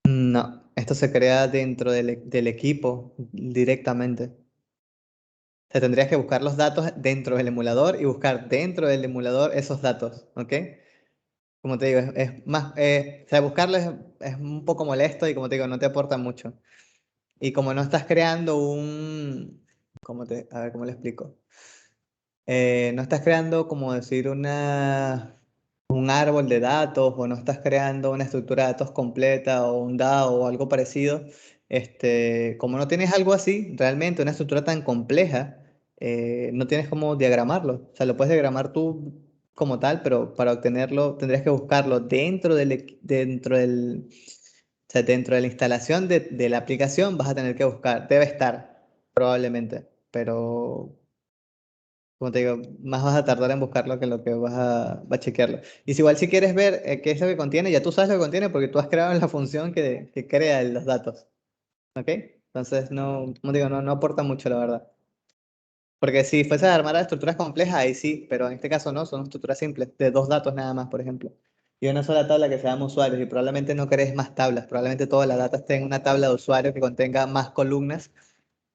No, esto se crea dentro del equipo directamente. sea, tendrías que buscar los datos dentro del emulador y buscar dentro del emulador esos datos, ¿ok? Como te digo, es más, o sea, buscarlo es un poco molesto y como te digo, no te aporta mucho. Y como no estás creando a ver, ¿cómo le explico? No estás creando, como decir, un árbol de datos o no estás creando una estructura de datos completa o un DAO o algo parecido. Como no tienes algo así, realmente una estructura tan compleja, no tienes cómo diagramarlo. O sea, lo puedes diagramar tú como tal, pero para obtenerlo tendrías que buscarlo o sea, dentro de la instalación de la aplicación vas a tener que buscar, debe estar, probablemente, pero como te digo, más vas a tardar en buscarlo que lo que vas a chequearlo. Y si igual si quieres ver qué es lo que contiene, ya tú sabes lo que contiene porque tú has creado la función que crea los datos, ¿ok? Entonces, no, como digo, no aporta mucho, la verdad. Porque si fuese a armar a estructuras complejas, ahí sí, pero en este caso no, son estructuras simples, de dos datos nada más, por ejemplo. Y una sola tabla que se llama usuarios, y probablemente no crees más tablas, probablemente toda la data esté en una tabla de usuarios que contenga más columnas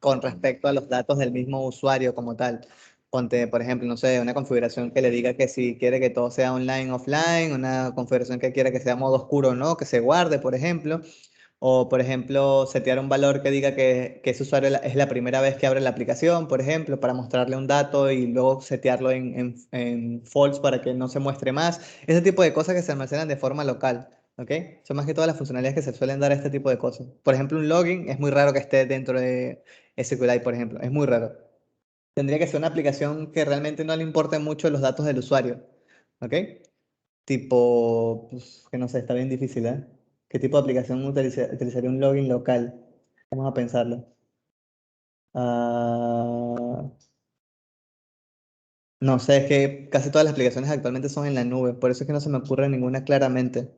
con respecto a los datos del mismo usuario como tal. Ponte, por ejemplo, no sé, una configuración que le diga que si quiere que todo sea online, offline, una configuración que quiera que sea modo oscuro o no, que se guarde, por ejemplo. O, por ejemplo, setear un valor que diga que ese usuario es la primera vez que abre la aplicación, por ejemplo, para mostrarle un dato y luego setearlo en false para que no se muestre más. Ese tipo de cosas que se almacenan de forma local. ¿Ok? Son más que todas las funcionalidades que se suelen dar a este tipo de cosas. Por ejemplo, un login es muy raro que esté dentro de SQLite, por ejemplo. Es muy raro. Tendría que ser una aplicación que realmente no le importen mucho los datos del usuario. ¿Ok? Tipo, pues, que no sé, está bien difícil, ¿eh? ¿Qué tipo de aplicación utilizaría un login local? Vamos a pensarlo. Ah, no sé, es que casi todas las aplicaciones actualmente son en la nube, por eso es que no se me ocurre ninguna claramente.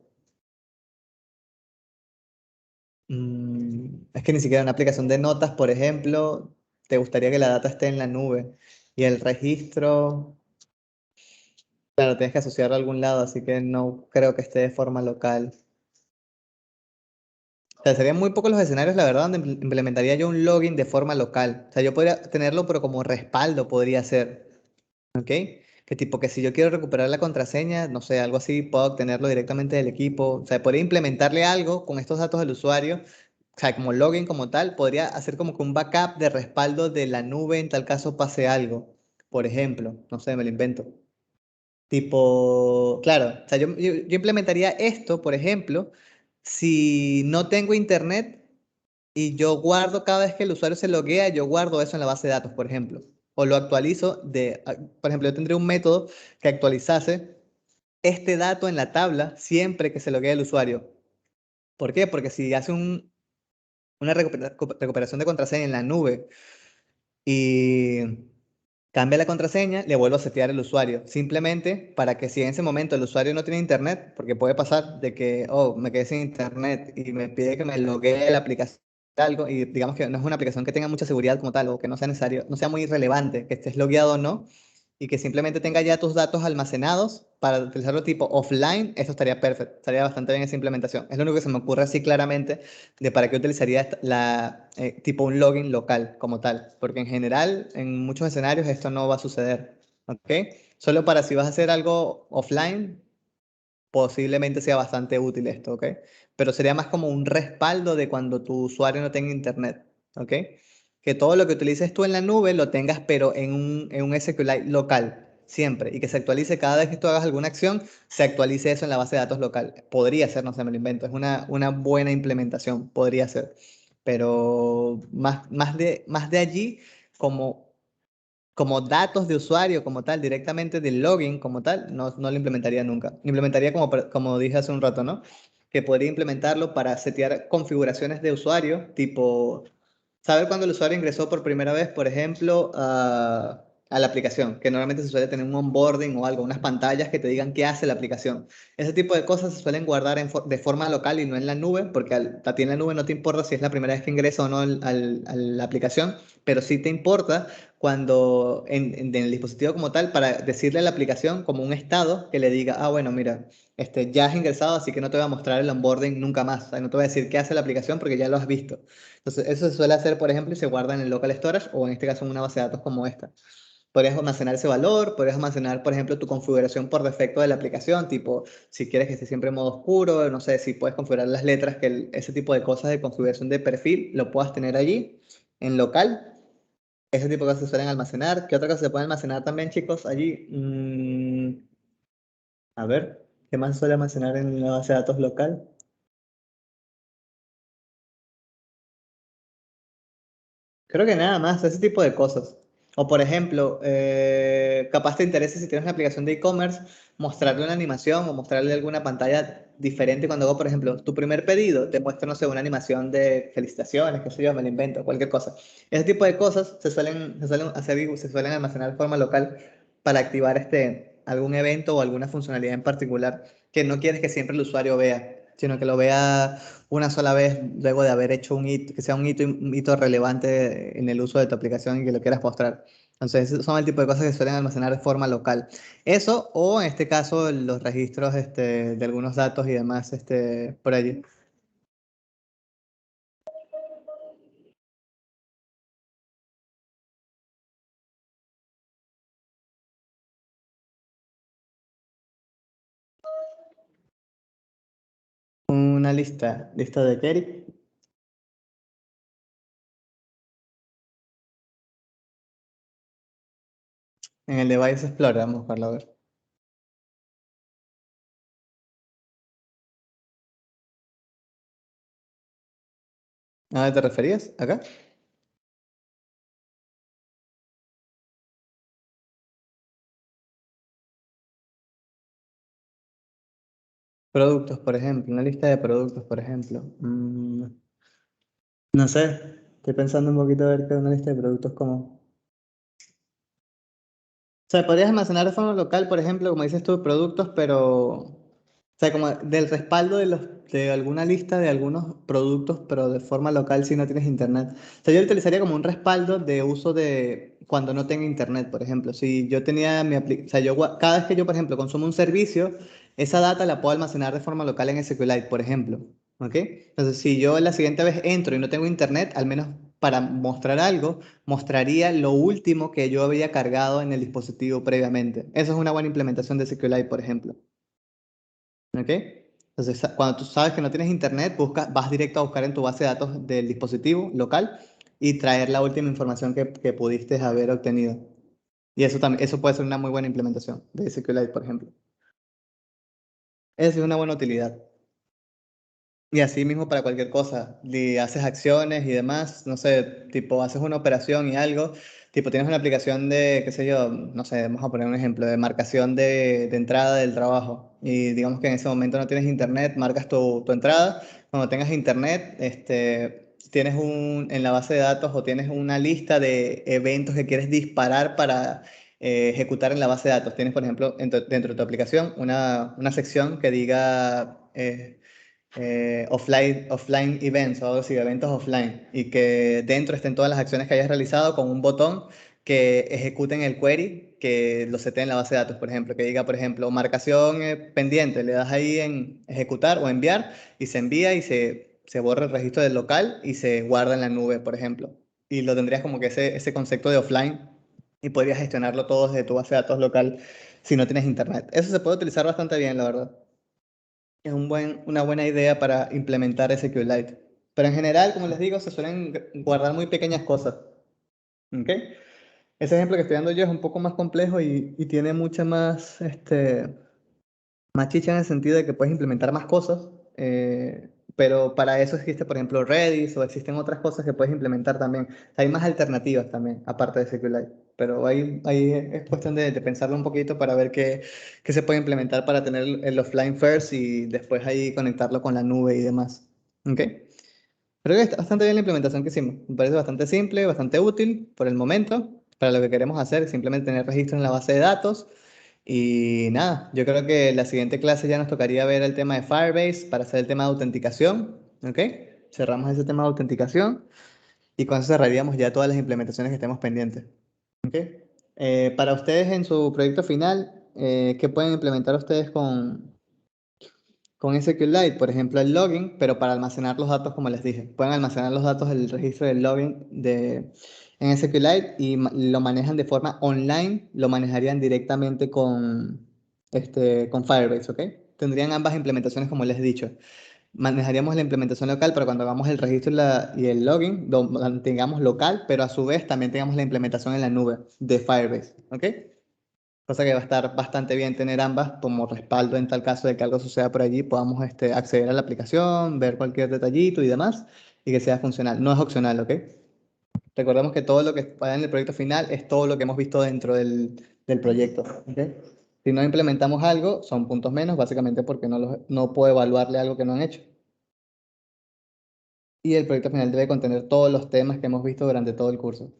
Es que ni siquiera una aplicación de notas, por ejemplo, te gustaría que la data esté en la nube. Y el registro, claro, tienes que asociarlo a algún lado, así que no creo que esté de forma local. O sea, serían muy pocos los escenarios, la verdad, donde implementaría yo un login de forma local. O sea, yo podría tenerlo, pero como respaldo podría ser, ¿ok? Que tipo que si yo quiero recuperar la contraseña, no sé, algo así, puedo obtenerlo directamente del equipo. O sea, podría implementarle algo con estos datos del usuario. O sea, como login como tal, podría hacer como que un backup de respaldo de la nube en tal caso pase algo. Por ejemplo, no sé, me lo invento. Tipo, claro, o sea, yo implementaría esto, por ejemplo, si no tengo internet y yo guardo cada vez que el usuario se loguea, yo guardo eso en la base de datos, por ejemplo. O lo actualizo por ejemplo, yo tendría un método que actualizase este dato en la tabla siempre que se loguee el usuario. ¿Por qué? Porque si hace una recuperación de contraseña en la nube y cambia la contraseña, le vuelvo a setear el usuario, simplemente para que si en ese momento el usuario no tiene internet, porque puede pasar de que, oh, me quedé sin internet y me pide que me loguee la aplicación, algo, y digamos que no es una aplicación que tenga mucha seguridad como tal, o que no sea necesario, no sea muy relevante que estés logueado o no, y que simplemente tenga ya tus datos almacenados para utilizarlo tipo offline, eso estaría perfecto, estaría bastante bien esa implementación. Es lo único que se me ocurre así claramente de para qué utilizaría tipo un login local como tal, porque en general en muchos escenarios esto no va a suceder, ¿ok? Solo para si vas a hacer algo offline, posiblemente sea bastante útil esto, ¿ok? Pero sería más como un respaldo de cuando tu usuario no tenga internet, ¿ok? Que todo lo que utilices tú en la nube lo tengas, pero en un SQLite local, siempre, y que se actualice cada vez que tú hagas alguna acción, se actualice eso en la base de datos local. Podría ser, no sé, me lo invento, es una buena implementación, podría ser. Pero más de allí, como como datos de usuario como tal, directamente del login como tal, no lo implementaría nunca. Implementaría como dije hace un rato, ¿no? Que podría implementarlo para setear configuraciones de usuario, tipo saber cuándo el usuario ingresó por primera vez, por ejemplo, a la aplicación, que normalmente se suele tener un onboarding o algo, unas pantallas que te digan qué hace la aplicación. Ese tipo de cosas se suelen guardar de forma local y no en la nube, porque a ti en la nube no te importa si es la primera vez que ingresa o no a la aplicación, pero sí te importa cuando en el dispositivo como tal, para decirle a la aplicación como un estado que le diga, ah, bueno, mira, ya has ingresado, así que no te voy a mostrar el onboarding nunca más. O sea, no te voy a decir qué hace la aplicación porque ya lo has visto. Entonces, eso se suele hacer, por ejemplo, y se guarda en el local storage o en este caso en una base de datos como esta. Podrías almacenar ese valor, podrías almacenar, por ejemplo, tu configuración por defecto de la aplicación, tipo, si quieres que esté siempre en modo oscuro, no sé, si puedes configurar las letras, que ese tipo de cosas de configuración de perfil lo puedas tener allí, en local. Ese tipo de cosas se suelen almacenar. ¿Qué otra cosa se puede almacenar también, chicos? Allí, a ver, ¿qué más se suele almacenar en la base de datos local? Creo que nada más, ese tipo de cosas. O por ejemplo, capaz te interesa si tienes una aplicación de e-commerce, mostrarle una animación o mostrarle alguna pantalla diferente cuando hago, por ejemplo, tu primer pedido, te muestro, no sé, una animación de felicitaciones, qué sé yo, me lo invento, cualquier cosa. Ese tipo de cosas se suelen hacer y se suelen almacenar de forma local para activar algún evento o alguna funcionalidad en particular que no quieres que siempre el usuario vea, sino que lo vea una sola vez luego de haber hecho un hito, que sea un hito relevante en el uso de tu aplicación y que lo quieras mostrar. Entonces, esos son el tipo de cosas que suelen almacenar de forma local. Eso, o en este caso, los registros de algunos datos y demás por allí. Una lista de query. En el Device Explorer, vamos a buscarlo a ver. ¿A dónde te referías? ¿Acá? Productos, por ejemplo. Una lista de productos, por ejemplo. No sé. Estoy pensando un poquito a ver qué es una lista de productos como. O sea, podrías almacenar de forma local, por ejemplo, como dices tú, productos, pero, o sea, como del respaldo de alguna lista de algunos productos, pero de forma local si no tienes internet. O sea, yo lo utilizaría como un respaldo de uso de cuando no tenga internet, por ejemplo. Si yo tenía o sea, cada vez que yo, por ejemplo, consumo un servicio, esa data la puedo almacenar de forma local en SQLite, por ejemplo. ¿Ok? Entonces, si yo la siguiente vez entro y no tengo internet, al menos para mostrar algo, mostraría lo último que yo había cargado en el dispositivo previamente. Eso es una buena implementación de SQLite, por ejemplo. ¿Ok? Entonces, cuando tú sabes que no tienes internet, vas directo a buscar en tu base de datos del dispositivo local y traer la última información que pudiste haber obtenido. Y eso también, eso puede ser una muy buena implementación de SQLite, por ejemplo. Esa es una buena utilidad. Y así mismo para cualquier cosa, y haces acciones y demás, no sé, tipo haces una operación y algo, tipo tienes una aplicación de, qué sé yo, no sé, vamos a poner un ejemplo, de marcación de entrada del trabajo. Y digamos que en ese momento no tienes internet, marcas tu entrada. Cuando tengas internet, tienes en la base de datos o tienes una lista de eventos que quieres disparar para ejecutar en la base de datos. Tienes, por ejemplo, dentro de tu aplicación una sección que diga offline events o algo así, eventos offline, y que dentro estén todas las acciones que hayas realizado con un botón que ejecuten el query que lo setee en la base de datos, por ejemplo, que diga, por ejemplo, marcación pendiente, le das ahí en ejecutar o enviar y se envía y se borra el registro del local y se guarda en la nube, por ejemplo. Y lo tendrías como que ese concepto de offline y podrías gestionarlo todo desde tu base de datos local si no tienes internet. Eso se puede utilizar bastante bien, la verdad. Es una buena idea para implementar SQLite. Pero en general, como les digo, se suelen guardar muy pequeñas cosas. ¿Ok? Ese ejemplo que estoy dando yo es un poco más complejo y tiene mucha más chicha en el sentido de que puedes implementar más cosas, pero para eso existe, por ejemplo, Redis o existen otras cosas que puedes implementar también. Hay más alternativas también, aparte de SQLite, pero ahí es cuestión de pensarlo un poquito para ver qué se puede implementar para tener el offline first y después ahí conectarlo con la nube y demás. ¿Ok? Creo que está bastante bien la implementación que hicimos. Me parece bastante simple, bastante útil por el momento, para lo que queremos hacer, simplemente tener registro en la base de datos. Y nada, yo creo que la siguiente clase ya nos tocaría ver el tema de Firebase para hacer el tema de autenticación. ¿Ok? Cerramos ese tema de autenticación y con eso cerraríamos ya todas las implementaciones que estemos pendientes. ¿Ok? Para ustedes en su proyecto final, ¿qué pueden implementar ustedes con SQLite? Por ejemplo, el login, pero para almacenar los datos, como les dije. Pueden almacenar los datos del registro del login en SQLite y lo manejan de forma online, lo manejarían directamente con Firebase, ¿ok? Tendrían ambas implementaciones, como les he dicho. Manejaríamos la implementación local, pero cuando hagamos el registro y el login, lo mantengamos local, pero a su vez también tengamos la implementación en la nube de Firebase, ¿ok? Cosa que va a estar bastante bien tener ambas como respaldo en tal caso de que algo suceda por allí, podamos acceder a la aplicación, ver cualquier detallito y demás, y que sea funcional. No es opcional, ¿ok? Recordemos que todo lo que vaya en el proyecto final es todo lo que hemos visto dentro del proyecto, ¿ok? Si no implementamos algo, son puntos menos, básicamente porque no puedo evaluarle algo que no han hecho. Y el proyecto final debe contener todos los temas que hemos visto durante todo el curso.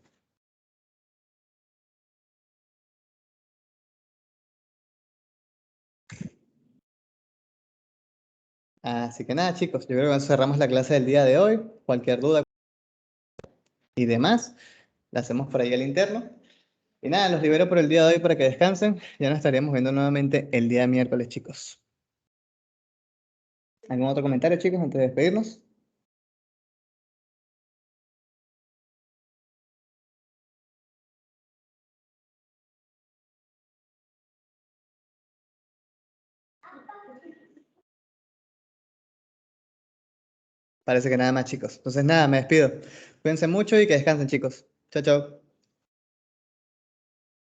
Así que nada, chicos, yo creo que con eso cerramos la clase del día de hoy. Cualquier duda y demás, la hacemos por ahí al interno. Y nada, los libero por el día de hoy para que descansen. Ya nos estaríamos viendo nuevamente el día miércoles, chicos. ¿Algún otro comentario, chicos, antes de despedirnos? Parece que nada más, chicos. Entonces nada, me despido. Cuídense mucho y que descansen, chicos. Chao, chao.